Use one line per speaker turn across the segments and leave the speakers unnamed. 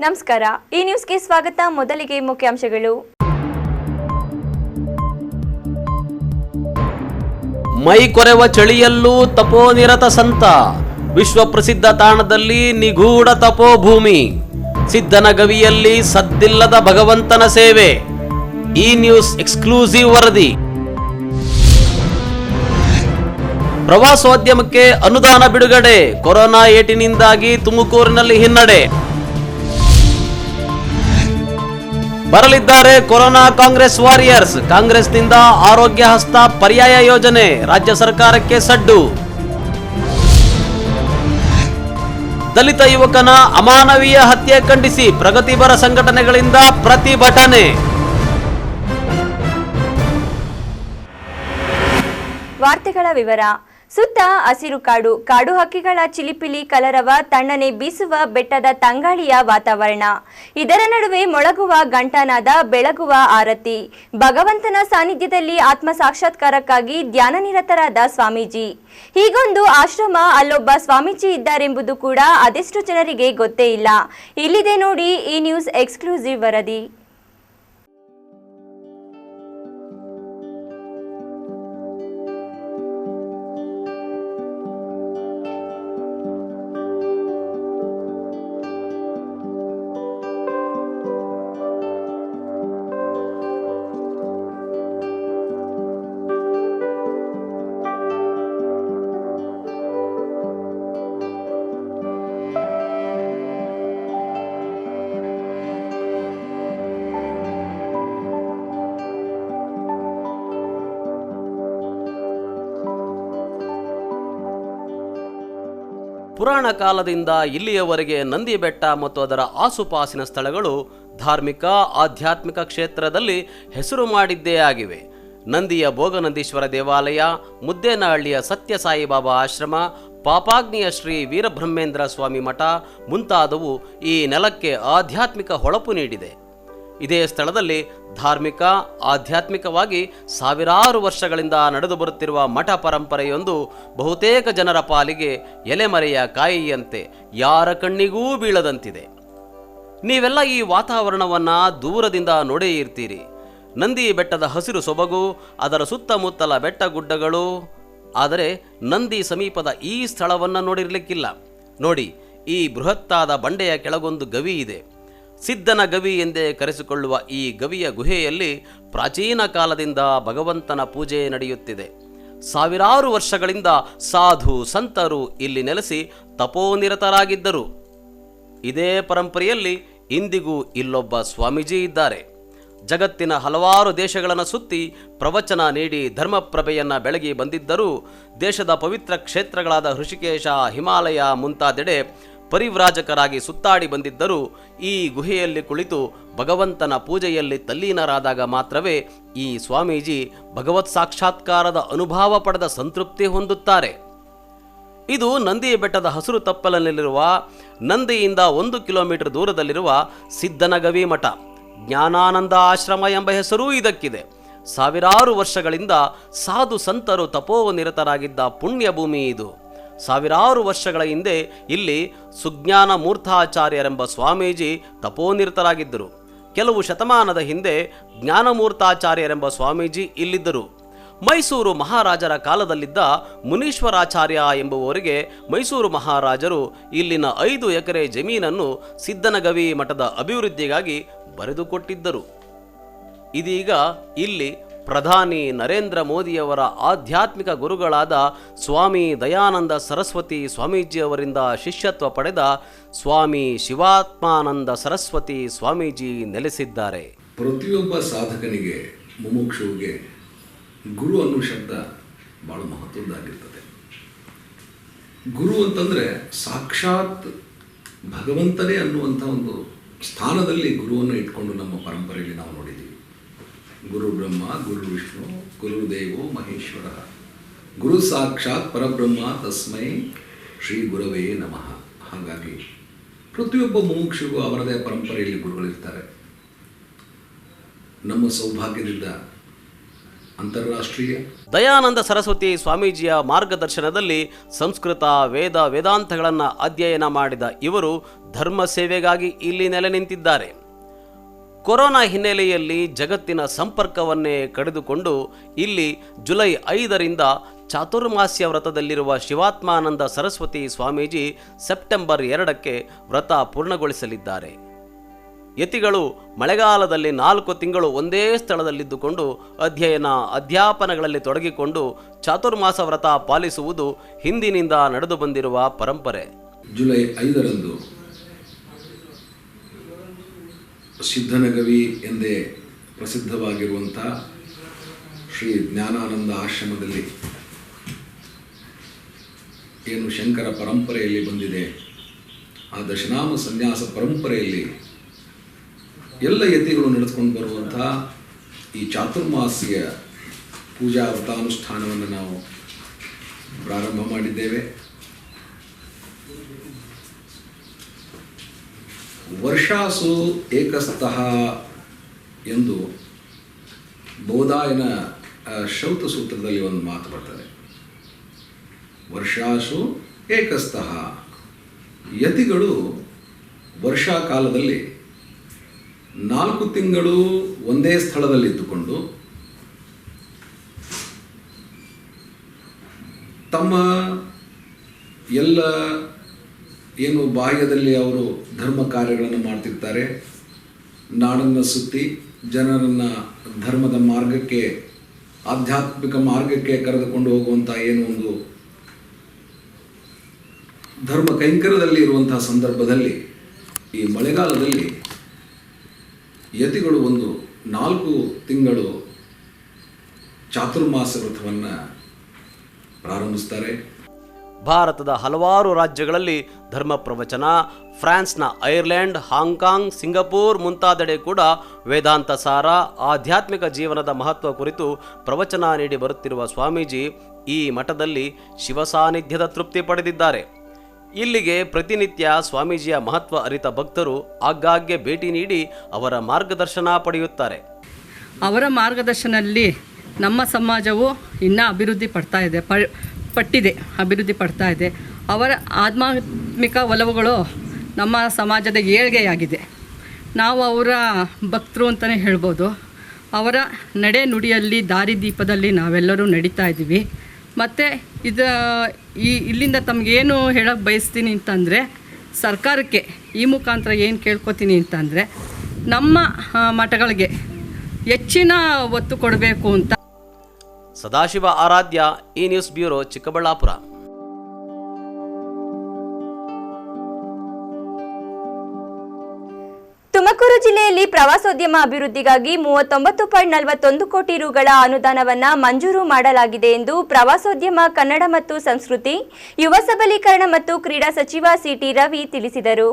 ನಮಸ್ಕಾರ, ಈ ನ್ಯೂಸ್ಗೆ ಸ್ವಾಗತ. ಮೊದಲಿಗೆ ಮುಖ್ಯಾಂಶಗಳು.
ಮೈ ಕೊರೆವ ಚಳಿಯಲ್ಲೂ ತಪೋನಿರತ ಸಂತ, ವಿಶ್ವ ಪ್ರಸಿದ್ಧ ತಾಣದಲ್ಲಿ ನಿಗೂಢ ತಪೋಭೂಮಿ, ಸಿದ್ಧನ ಗವಿಯಲ್ಲಿ ಸದ್ದಿಲ್ಲದ ಭಗವಂತನ ಸೇವೆ. ಈ ನ್ಯೂಸ್ ಎಕ್ಸ್ಕ್ಲೂಸಿವ್ ವರದಿ. ಪ್ರವಾಸೋದ್ಯಮಕ್ಕೆ ಅನುದಾನ ಬಿಡುಗಡೆ, ಕೊರೋನಾ ಏಟಿನಿಂದಾಗಿ ತುಮಕೂರಿನಲ್ಲಿ ಹಿನ್ನಡೆ. ಬರಲಿದ್ದಾರೆ ಕೊರೋನಾ ಕಾಂಗ್ರೆಸ್ ವಾರಿಯರ್ಸ್, ಕಾಂಗ್ರೆಸ್ನಿಂದ ಆರೋಗ್ಯ ಹಸ್ತ ಪರ್ಯಾಯ ಯೋಜನೆ, ರಾಜ್ಯ ಸರ್ಕಾರಕ್ಕೆ ಸಡ್ಡು. ದಲಿತ ಯುವಕನ ಅಮಾನವೀಯ ಹತ್ಯೆ ಖಂಡಿಸಿ ಪ್ರಗತಿಪರ ಸಂಘಟನೆಗಳಿಂದ ಪ್ರತಿಭಟನೆ.
ವಾರ್ತೆಗಳ ವಿವರ. ಸುತ್ತ ಹಸಿರು ಕಾಡು, ಕಾಡು ಹಕ್ಕಿಗಳ ಚಿಲಿಪಿಲಿ ಕಲರವ, ತಣ್ಣನೆ ಬೀಸುವ ಬೆಟ್ಟದ ತಂಗಾಳಿಯ ವಾತಾವರಣ. ಇದರ ನಡುವೆ ಮೊಳಗುವ ಗಂಟನಾದ, ಬೆಳಗುವ ಆರತಿ. ಭಗವಂತನ ಸಾನ್ನಿಧ್ಯದಲ್ಲಿ ಆತ್ಮ ಸಾಕ್ಷಾತ್ಕಾರಕ್ಕಾಗಿ ಧ್ಯಾನ ನಿರತರಾದ ಸ್ವಾಮೀಜಿ. ಹೀಗೊಂದು ಆಶ್ರಮ, ಅಲ್ಲೊಬ್ಬ ಸ್ವಾಮೀಜಿ ಇದ್ದಾರೆಂಬುದು ಕೂಡ ಅದೆಷ್ಟು ಜನರಿಗೆ ಗೊತ್ತೇ ಇಲ್ಲ. ಇಲ್ಲಿದೆ ನೋಡಿ ಈ ನ್ಯೂಸ್ ಎಕ್ಸ್ಕ್ಲೂಸಿವ್ ವರದಿ.
ಪುರಾಣ ಕಾಲದಿಂದ ಇಲ್ಲಿಯವರೆಗೆ ನಂದಿ ಬೆಟ್ಟ ಮತ್ತು ಅದರ ಆಸುಪಾಸಿನ ಸ್ಥಳಗಳು ಧಾರ್ಮಿಕ ಆಧ್ಯಾತ್ಮಿಕ ಕ್ಷೇತ್ರದಲ್ಲಿ ಹೆಸರು ಮಾಡಿದ್ದೇ ಆಗಿವೆ. ನಂದಿಯ ಭೋಗನಂದೀಶ್ವರ ದೇವಾಲಯ, ಮುದ್ದೇನಹಳ್ಳಿಯ ಸತ್ಯ ಸಾಯಿಬಾಬಾ ಆಶ್ರಮ, ಪಾಪಾಗ್ನಿಯ ಶ್ರೀ ವೀರಬ್ರಹ್ಮೇಂದ್ರ ಸ್ವಾಮಿ ಮಠ ಮುಂತಾದವು ಈ ನೆಲಕ್ಕೆ ಆಧ್ಯಾತ್ಮಿಕ ಹೊಳಪು ನೀಡಿದೆ. ಇದೇ ಸ್ಥಳದಲ್ಲಿ ಧಾರ್ಮಿಕ ಆಧ್ಯಾತ್ಮಿಕವಾಗಿ ಸಾವಿರಾರು ವರ್ಷಗಳಿಂದ ನಡೆದು ಬರುತ್ತಿರುವ ಮಠ ಪರಂಪರೆಯೊಂದು ಬಹುತೇಕ ಜನರ ಪಾಲಿಗೆ ಎಲೆಮರೆಯ ಕಾಯಿಯಂತೆ ಯಾರ ಕಣ್ಣಿಗೂ ಬೀಳದಂತಿದೆ. ನೀವೆಲ್ಲ ಈ ವಾತಾವರಣವನ್ನು ದೂರದಿಂದ ನೋಡೇ ಇರ್ತೀರಿ. ನಂದಿ ಬೆಟ್ಟದ ಹಸಿರು ಸೊಬಗು, ಅದರ ಸುತ್ತಮುತ್ತಲ ಬೆಟ್ಟ ಗುಡ್ಡಗಳು. ಆದರೆ ನಂದಿ ಸಮೀಪದ ಈ ಸ್ಥಳವನ್ನು ನೋಡಿರಲಿಕ್ಕಿಲ್ಲ. ನೋಡಿ, ಈ ಬೃಹತ್ತಾದ ಬಂಡೆಯ ಕೆಳಗೊಂದು ಗವಿ ಇದೆ. ಸಿದ್ಧನ ಗವಿ ಎಂದೇ ಕರೆಸಿಕೊಳ್ಳುವ ಈ ಗವಿಯ ಗುಹೆಯಲ್ಲಿ ಪ್ರಾಚೀನ ಕಾಲದಿಂದ ಭಗವಂತನ ಪೂಜೆ ನಡೆಯುತ್ತಿದೆ. ಸಾವಿರಾರು ವರ್ಷಗಳಿಂದ ಸಾಧು ಸಂತರು ಇಲ್ಲಿ ನೆಲೆಸಿ ತಪೋನಿರತರಾಗಿದ್ದರು. ಇದೇ ಪರಂಪರೆಯಲ್ಲಿ ಇಂದಿಗೂ ಇಲ್ಲೊಬ್ಬ ಸ್ವಾಮೀಜಿ ಇದ್ದಾರೆ. ಜಗತ್ತಿನ ಹಲವಾರು ದೇಶಗಳನ್ನು ಸುತ್ತಿ ಪ್ರವಚನ ನೀಡಿ ಧರ್ಮಪ್ರಭೆಯನ್ನು ಬೆಳಗಿ ಬಂದಿದ್ದರೂ ದೇಶದ ಪವಿತ್ರ ಕ್ಷೇತ್ರಗಳಾದ ಋಷಿಕೇಶ, ಹಿಮಾಲಯ ಮುಂತಾದೆಡೆ ಪರಿವ್ರಾಜಕರಾಗಿ ಸುತ್ತಾಡಿ ಬಂದಿದ್ದರೂ ಈ ಗುಹೆಯಲ್ಲಿ ಕುಳಿತು ಭಗವಂತನ ಪೂಜೆಯಲ್ಲಿ ತಲ್ಲೀನರಾದಾಗ ಮಾತ್ರವೇ ಈ ಸ್ವಾಮೀಜಿ ಭಗವತ್ ಸಾಕ್ಷಾತ್ಕಾರದ ಅನುಭವ ಪಡೆದ ಸಂತೃಪ್ತಿ ಹೊಂದುತ್ತಾರೆ. ಇದು ನಂದಿ ಬೆಟ್ಟದ ಹಸಿರು ತಪ್ಪಲಿನಲ್ಲಿರುವ, ನಂದಿಯಿಂದ 1 ಕಿಲೋಮೀಟರ್ ದೂರದಲ್ಲಿರುವ ಸಿದ್ಧನಗವಿ ಮಠ. ಜ್ಞಾನಾನಂದ ಆಶ್ರಮ ಎಂಬ ಹೆಸರೂ ಇದಕ್ಕಿದೆ. ಸಾವಿರಾರು ವರ್ಷಗಳಿಂದ ಸಾಧು ಸಂತರು ತಪೋನಿರತರಾಗಿದ್ದ ಪುಣ್ಯ ಭೂಮಿ ಇದು. ಸಾವಿರಾರು ವರ್ಷಗಳ ಹಿಂದೆ ಇಲ್ಲಿ ಸುಜ್ಞಾನ ಮೂರ್ತಾಚಾರ್ಯರೆಂಬ ಸ್ವಾಮೀಜಿ ತಪೋನಿರತರಾಗಿದ್ದರು. ಕೆಲವು ಶತಮಾನದ ಹಿಂದೆ ಜ್ಞಾನಮೂರ್ತಾಚಾರ್ಯರೆಂಬ ಸ್ವಾಮೀಜಿ ಇಲ್ಲಿದ್ದರು. ಮೈಸೂರು ಮಹಾರಾಜರ ಕಾಲದಲ್ಲಿದ್ದ ಮುನೀಶ್ವರಾಚಾರ್ಯ ಎಂಬುವವರಿಗೆ ಮೈಸೂರು ಮಹಾರಾಜರು ಇಲ್ಲಿನ 5 ಎಕರೆ ಜಮೀನನ್ನು ಸಿದ್ಧನಗವಿ ಮಠದ ಅಭಿವೃದ್ಧಿಗಾಗಿ ಬರೆದುಕೊಟ್ಟಿದ್ದರು. ಇದೀಗ ಇಲ್ಲಿ ಪ್ರಧಾನಿ ನರೇಂದ್ರ ಮೋದಿಯವರ ಆಧ್ಯಾತ್ಮಿಕ ಗುರುಗಳಾದ ಸ್ವಾಮಿ ದಯಾನಂದ ಸರಸ್ವತಿ ಸ್ವಾಮೀಜಿಯವರಿಂದ ಶಿಷ್ಯತ್ವ ಪಡೆದ ಸ್ವಾಮಿ ಶಿವಾತ್ಮಾನಂದ ಸರಸ್ವತಿ ಸ್ವಾಮೀಜಿ ನೆಲೆಸಿದ್ದಾರೆ.
ಪ್ರತಿಯೊಬ್ಬ ಸಾಧಕನಿಗೆ, ಮುಮುಕ್ಷುವಿಗೆ ಗುರು ಅನ್ನೋ ಶಬ್ದ ಬಹಳ ಮಹತ್ವದ್ದಾಗಿರ್ತದೆ. ಗುರು ಅಂತಂದರೆ ಸಾಕ್ಷಾತ್ ಭಗವಂತನೇ ಅನ್ನುವಂಥ ಒಂದು ಸ್ಥಾನದಲ್ಲಿ ಗುರುವನ್ನು ಇಟ್ಕೊಂಡು ನಮ್ಮ ಪರಂಪರೆಯಲ್ಲಿ ನಾವು ನೋಡಿದ್ದೀವಿ. ಗುರು ಬ್ರಹ್ಮ, ಗುರು ವಿಷ್ಣು, ಗುರುದೇವೋ ಮಹೇಶ್ವರ, ಗುರು ಸಾಕ್ಷಾತ್ ಪರಬ್ರಹ್ಮ ತಸ್ಮೈ ಶ್ರೀ ಗುರವೇ ನಮಃ. ಹಾಗಾಗಿ ಪ್ರತಿಯೊಬ್ಬ ಮುಮುಕ್ಷುಗೂ ಅವರದೇ ಪರಂಪರೆಯಲ್ಲಿ ಗುರುಗಳಿರ್ತಾರೆ. ನಮ್ಮ ಸೌಭಾಗ್ಯದಿಂದ ಅಂತಾರಾಷ್ಟ್ರೀಯ.
ದಯಾನಂದ ಸರಸ್ವತಿ ಸ್ವಾಮೀಜಿಯ ಮಾರ್ಗದರ್ಶನದಲ್ಲಿ ಸಂಸ್ಕೃತ ವೇದ ವೇದಾಂತಗಳನ್ನು ಅಧ್ಯಯನ ಮಾಡಿದ ಇವರು ಧರ್ಮ ಸೇವೆಗಾಗಿ ಇಲ್ಲಿ ನೆಲೆ ನಿಂತಿದ್ದಾರೆ. ಕೊರೋನಾ ಹಿನ್ನೆಲೆಯಲ್ಲಿ ಜಗತ್ತಿನ ಸಂಪರ್ಕವನ್ನೇ ಕಡಿದುಕೊಂಡು ಇಲ್ಲಿ ಜುಲೈ 5ರಿಂದ ಚಾತುರ್ಮಾಸ್ಯ ವ್ರತದಲ್ಲಿರುವ ಶಿವಾತ್ಮಾನಂದ ಸರಸ್ವತಿ ಸ್ವಾಮೀಜಿ ಸೆಪ್ಟೆಂಬರ್ 2ಕ್ಕೆ ವ್ರತ ಪೂರ್ಣಗೊಳಿಸಲಿದ್ದಾರೆ. ಯತಿಗಳು ಮಳೆಗಾಲದಲ್ಲಿ 4 ತಿಂಗಳು ಒಂದೇ ಸ್ಥಳದಲ್ಲಿದ್ದುಕೊಂಡು ಅಧ್ಯಯನ ಅಧ್ಯಾಪನಗಳಲ್ಲಿ ತೊಡಗಿಕೊಂಡು ಚಾತುರ್ಮಾಸ ವ್ರತ ಪಾಲಿಸುವುದು ಹಿಂದಿನಿಂದ ನಡೆದು ಬಂದಿರುವ ಪರಂಪರೆ.
ಜುಲೈ 5ರಂದು ಸಿದ್ಧನಗವಿ ಎಂದೇ ಪ್ರಸಿದ್ಧವಾಗಿರುವಂಥ ಶ್ರೀ ಜ್ಞಾನಾನಂದ ಆಶ್ರಮದಲ್ಲಿ ಏನು ಶಂಕರ ಪರಂಪರೆಯಲ್ಲಿ ಬಂದಿದೆ, ಆ ದಶನಾಮ ಸನ್ಯಾಸ ಪರಂಪರೆಯಲ್ಲಿ ಎಲ್ಲ ಯತಿಗಳು ನಡೆದುಕೊಂಡು ಬರುವಂಥ ಈ ಚಾತುರ್ಮಾಸ್ಯ ಪೂಜಾ ವ್ರತಾನುಷ್ಠಾನವನ್ನು ನಾವು ಪ್ರಾರಂಭ ಮಾಡಿದ್ದೇವೆ. ವರ್ಷಾಸು ಏಕಸ್ತಃ ಎಂದು ಬೋಧಾಯನ ಶ್ರೌತ ಸೂತ್ರದಲ್ಲಿ ಒಂದು ಮಾತು ಬರ್ತದೆ. ವರ್ಷಾಸು ಏಕಸ್ತಃ, ಯತಿಗಳು ವರ್ಷಾಕಾಲದಲ್ಲಿ 4 ತಿಂಗಳು ಒಂದೇ ಸ್ಥಳದಲ್ಲಿದ್ದುಕೊಂಡು ತಮ್ಮ ಎಲ್ಲ ಏನು ಬಾಹ್ಯದಲ್ಲಿ ಅವರು ಧರ್ಮ ಕಾರ್ಯಗಳನ್ನು ಮಾಡ್ತಿರ್ತಾರೆ, ನಾಡನ್ನು ಸುತ್ತಿ ಜನರನ್ನು ಧರ್ಮದ ಮಾರ್ಗಕ್ಕೆ, ಆಧ್ಯಾತ್ಮಿಕ ಮಾರ್ಗಕ್ಕೆ ಕರೆದುಕೊಂಡು ಹೋಗುವಂಥ ಏನು ಒಂದು ಧರ್ಮ ಕೈಂಕರ್ಯದಲ್ಲಿ ಇರುವಂತಹ ಸಂದರ್ಭದಲ್ಲಿ ಈ ಮಳೆಗಾಲದಲ್ಲಿ ಯತಿಗಳು ಒಂದು 4 ತಿಂಗಳು ಚಾತುರ್ಮಾಸ ವ್ರತವನ್ನು ಪ್ರಾರಂಭಿಸ್ತಾರೆ.
ಭಾರತದ ಹಲವಾರು ರಾಜ್ಯಗಳಲ್ಲಿ ಧರ್ಮ ಪ್ರವಚನ, ಫ್ರಾನ್ಸ್ನ ಐರ್ಲೆಂಡ್, ಹಾಂಗ್ಕಾಂಗ್, ಸಿಂಗಪೂರ್ ಮುಂತಾದೆಡೆ ಕೂಡ ವೇದಾಂತ ಸಾರ, ಆಧ್ಯಾತ್ಮಿಕ ಜೀವನದ ಮಹತ್ವ ಕುರಿತು ಪ್ರವಚನ ನೀಡಿ ಬರುತ್ತಿರುವ ಸ್ವಾಮೀಜಿ ಈ ಮಠದಲ್ಲಿ ಶಿವ ಸಾನ್ನಿಧ್ಯದ ತೃಪ್ತಿ ಪಡೆದಿದ್ದಾರೆ. ಇಲ್ಲಿಗೆ ಪ್ರತಿನಿತ್ಯ ಸ್ವಾಮೀಜಿಯ ಮಹತ್ವ ಅರಿತ ಭಕ್ತರು ಆಗಾಗ್ಗೆ ಭೇಟಿ ನೀಡಿ ಅವರ ಮಾರ್ಗದರ್ಶನ ಪಡೆಯುತ್ತಾರೆ.
ಅವರ ಮಾರ್ಗದರ್ಶನದಲ್ಲಿ ನಮ್ಮ ಸಮಾಜವು ಇನ್ನೂ ಅಭಿವೃದ್ಧಿ ಪಡ್ತಾ ಇದೆ. ಅವರ ಆಧ್ಯಾತ್ಮಿಕ ಒಲವುಗಳು ನಮ್ಮ ಸಮಾಜದ ಏಳ್ಗೆಯಾಗಿದೆ. ನಾವು ಅವರ ಭಕ್ತರು ಅಂತಲೇ ಹೇಳ್ಬೋದು. ಅವರ ನಡೆ ನುಡಿಯಲ್ಲಿ ದಾರಿದೀಪದಲ್ಲಿ ನಾವೆಲ್ಲರೂ ನಡೀತಾ ಇದ್ದೀವಿ. ಮತ್ತು ಇಲ್ಲಿಂದ ತಮಗೇನು ಹೇಳೋಕ್ಕೆ ಬಯಸ್ತೀನಿ ಅಂತಂದರೆ, ಸರ್ಕಾರಕ್ಕೆ ಈ ಮುಖಾಂತರ ಏನು ಕೇಳ್ಕೊತೀನಿ ಅಂತಂದರೆ, ನಮ್ಮ ಮಠಗಳಿಗೆ ಹೆಚ್ಚಿನ ಒತ್ತು ಕೊಡಬೇಕು ಅಂತ.
ಸದಾಶಿವ ಆರಾಧ್ಯ, ಈ ನ್ಯೂಸ್ ಬ್ಯೂರೋ, ಚಿಕ್ಕಬಳ್ಳಾಪುರ.
ತುಮಕೂರು ಜಿಲ್ಲೆಯಲ್ಲಿ ಪ್ರವಾಸೋದ್ಯಮ ಅಭಿವೃದ್ಧಿಗಾಗಿ 39.41 ಕೋಟಿ ರುಗಳ ಅನುದಾನವನ್ನು ಮಂಜೂರು ಮಾಡಲಾಗಿದೆ ಎಂದು ಪ್ರವಾಸೋದ್ಯಮ, ಕನ್ನಡ ಮತ್ತು ಸಂಸ್ಕೃತಿ, ಯುವ ಸಬಲೀಕರಣ ಮತ್ತು ಕ್ರೀಡಾ ಸಚಿವ ಸಿಟಿ ರವಿ ತಿಳಿಸಿದರು.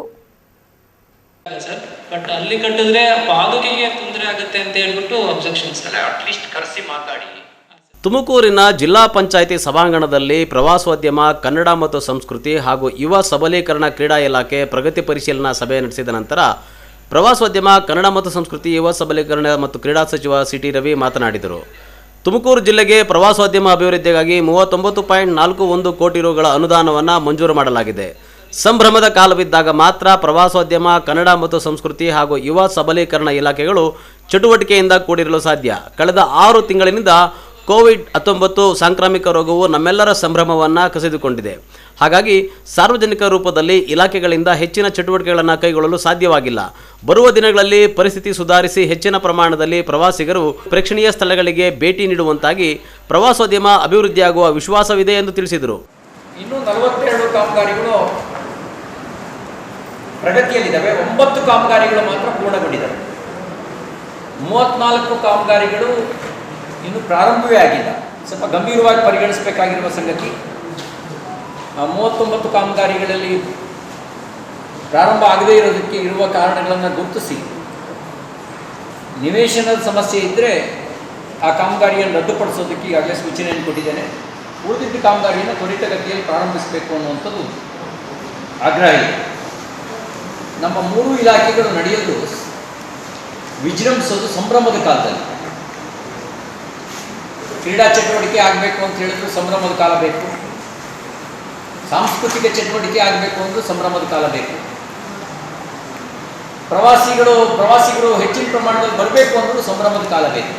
ಬಟ್ ಅಲ್ಲಿ ಕಟ್ಟಿದ್ರೆ ಪಾದುಕೆಗೆ ತೊಂದರೆ ಆಗುತ್ತೆ ಅಂತ ಹೇಳ್ಬಿಟ್ಟು ಅಬ್ಜೆಕ್ಷನ್ಸ್ ಅಲ್ಲ, ಅಟ್ಲೀಸ್ಟ್ ಕರೆಸಿ ಮಾತಾಡಿ.
ತುಮಕೂರಿನ ಜಿಲ್ಲಾ ಪಂಚಾಯಿತಿ ಸಭಾಂಗಣದಲ್ಲಿ ಪ್ರವಾಸೋದ್ಯಮ, ಕನ್ನಡ ಮತ್ತು ಸಂಸ್ಕೃತಿ ಹಾಗೂ ಯುವ ಸಬಲೀಕರಣ ಕ್ರೀಡಾ ಇಲಾಖೆ ಪ್ರಗತಿ ಪರಿಶೀಲನಾ ಸಭೆ ನಡೆಸಿದ ನಂತರ ಪ್ರವಾಸೋದ್ಯಮ, ಕನ್ನಡ ಮತ್ತು ಸಂಸ್ಕೃತಿ, ಯುವ ಸಬಲೀಕರಣ ಮತ್ತು ಕ್ರೀಡಾ ಸಚಿವ ಸಿಟಿ ರವಿ ಮಾತನಾಡಿದರು. ತುಮಕೂರು ಜಿಲ್ಲೆಗೆ ಪ್ರವಾಸೋದ್ಯಮ ಅಭಿವೃದ್ಧಿಗಾಗಿ 39.41 ಕೋಟಿ ರುಗಳ ಅನುದಾನವನ್ನು ಮಂಜೂರು ಮಾಡಲಾಗಿದೆ. ಸಂಭ್ರಮದ ಕಾಲವಿದ್ದಾಗ ಮಾತ್ರ ಪ್ರವಾಸೋದ್ಯಮ, ಕನ್ನಡ ಮತ್ತು ಸಂಸ್ಕೃತಿ ಹಾಗೂ ಯುವ ಸಬಲೀಕರಣ ಇಲಾಖೆಗಳು ಚಟುವಟಿಕೆಯಿಂದ ಕೂಡಿರಲು ಸಾಧ್ಯ. ಕಳೆದ 6 ತಿಂಗಳಿನಿಂದ ಕೋವಿಡ್-19 ಸಾಂಕ್ರಾಮಿಕ ರೋಗವು ನಮ್ಮೆಲ್ಲರ ಸಂಭ್ರಮವನ್ನು ಕಸಿದುಕೊಂಡಿದೆ. ಹಾಗಾಗಿ ಸಾರ್ವಜನಿಕ ರೂಪದಲ್ಲಿ ಇಲಾಖೆಗಳಿಂದ ಹೆಚ್ಚಿನ ಚಟುವಟಿಕೆಗಳನ್ನು ಕೈಗೊಳ್ಳಲು ಸಾಧ್ಯವಾಗಿಲ್ಲ. ಬರುವ ದಿನಗಳಲ್ಲಿ ಪರಿಸ್ಥಿತಿ ಸುಧಾರಿಸಿ ಹೆಚ್ಚಿನ ಪ್ರಮಾಣದಲ್ಲಿ ಪ್ರವಾಸಿಗರು ಪ್ರೇಕ್ಷಣೀಯ ಸ್ಥಳಗಳಿಗೆ ಭೇಟಿ ನೀಡುವಂತಾಗಿ ಪ್ರವಾಸೋದ್ಯಮ ಅಭಿವೃದ್ಧಿಯಾಗುವ ವಿಶ್ವಾಸವಿದೆ ಎಂದು ತಿಳಿಸಿದರು.
ಇನ್ನೂ 42 ಕಾಮಗಾರಿಗಳು ಪ್ರಗತಿಯಲ್ಲಿದ್ದಾವೆ. 9 ಕಾಮಗಾರಿಗಳು ಮಾತ್ರ ಪೂರ್ಣಗೊಂಡಿದ್ದಾವೆ. 34 ಕಾಮಗಾರಿಗಳು ಇನ್ನು ಪ್ರಾರಂಭವೇ ಆಗಿಲ್ಲ. ಸ್ವಲ್ಪ ಗಂಭೀರವಾಗಿ ಪರಿಗಣಿಸಬೇಕಾಗಿರುವ ಸಂಗತಿ. 39 ಕಾಮಗಾರಿಗಳಲ್ಲಿ ಪ್ರಾರಂಭ ಆಗದೇ ಇರೋದಕ್ಕೆ ಇರುವ ಕಾರಣಗಳನ್ನು ಗುರುತಿಸಿ, ನಿವೇಶನದ ಸಮಸ್ಯೆ ಇದ್ದರೆ ಆ ಕಾಮಗಾರಿಯನ್ನು ರದ್ದುಪಡಿಸೋದಕ್ಕೆ ಈಗಾಗಲೇ ಸೂಚನೆಯನ್ನು ಕೊಟ್ಟಿದ್ದೇನೆ. ಉಳಿದಿದ್ದ ಕಾಮಗಾರಿಯನ್ನು ತ್ವರಿತಗತಿಯಲ್ಲಿ ಪ್ರಾರಂಭಿಸಬೇಕು ಅನ್ನುವಂಥದ್ದು ಆಗ್ರಹ ಇದೆ. ನಮ್ಮ 3 ಇಲಾಖೆಗಳು ನಡೆಯಲು ವಿಜೃಂಭಿಸೋದು ಸಂಭ್ರಮದ ಕಾಲದಲ್ಲಿ. ಕ್ರೀಡಾ ಚಟುವಟಿಕೆ ಆಗಬೇಕು ಅಂತ ಹೇಳಿದ್ರು ಸಂಭ್ರಮದ ಕಾಲ ಬೇಕು, ಸಾಂಸ್ಕೃತಿಕ ಚಟುವಟಿಕೆ ಆಗಬೇಕು ಅಂದರೂ ಸಂಭ್ರಮದ ಕಾಲ ಬೇಕು, ಪ್ರವಾಸಿಗರು ಹೆಚ್ಚಿನ ಪ್ರಮಾಣದಲ್ಲಿ ಬರಬೇಕು ಅಂದರೂ ಸಂಭ್ರಮದ ಕಾಲ ಬೇಕು.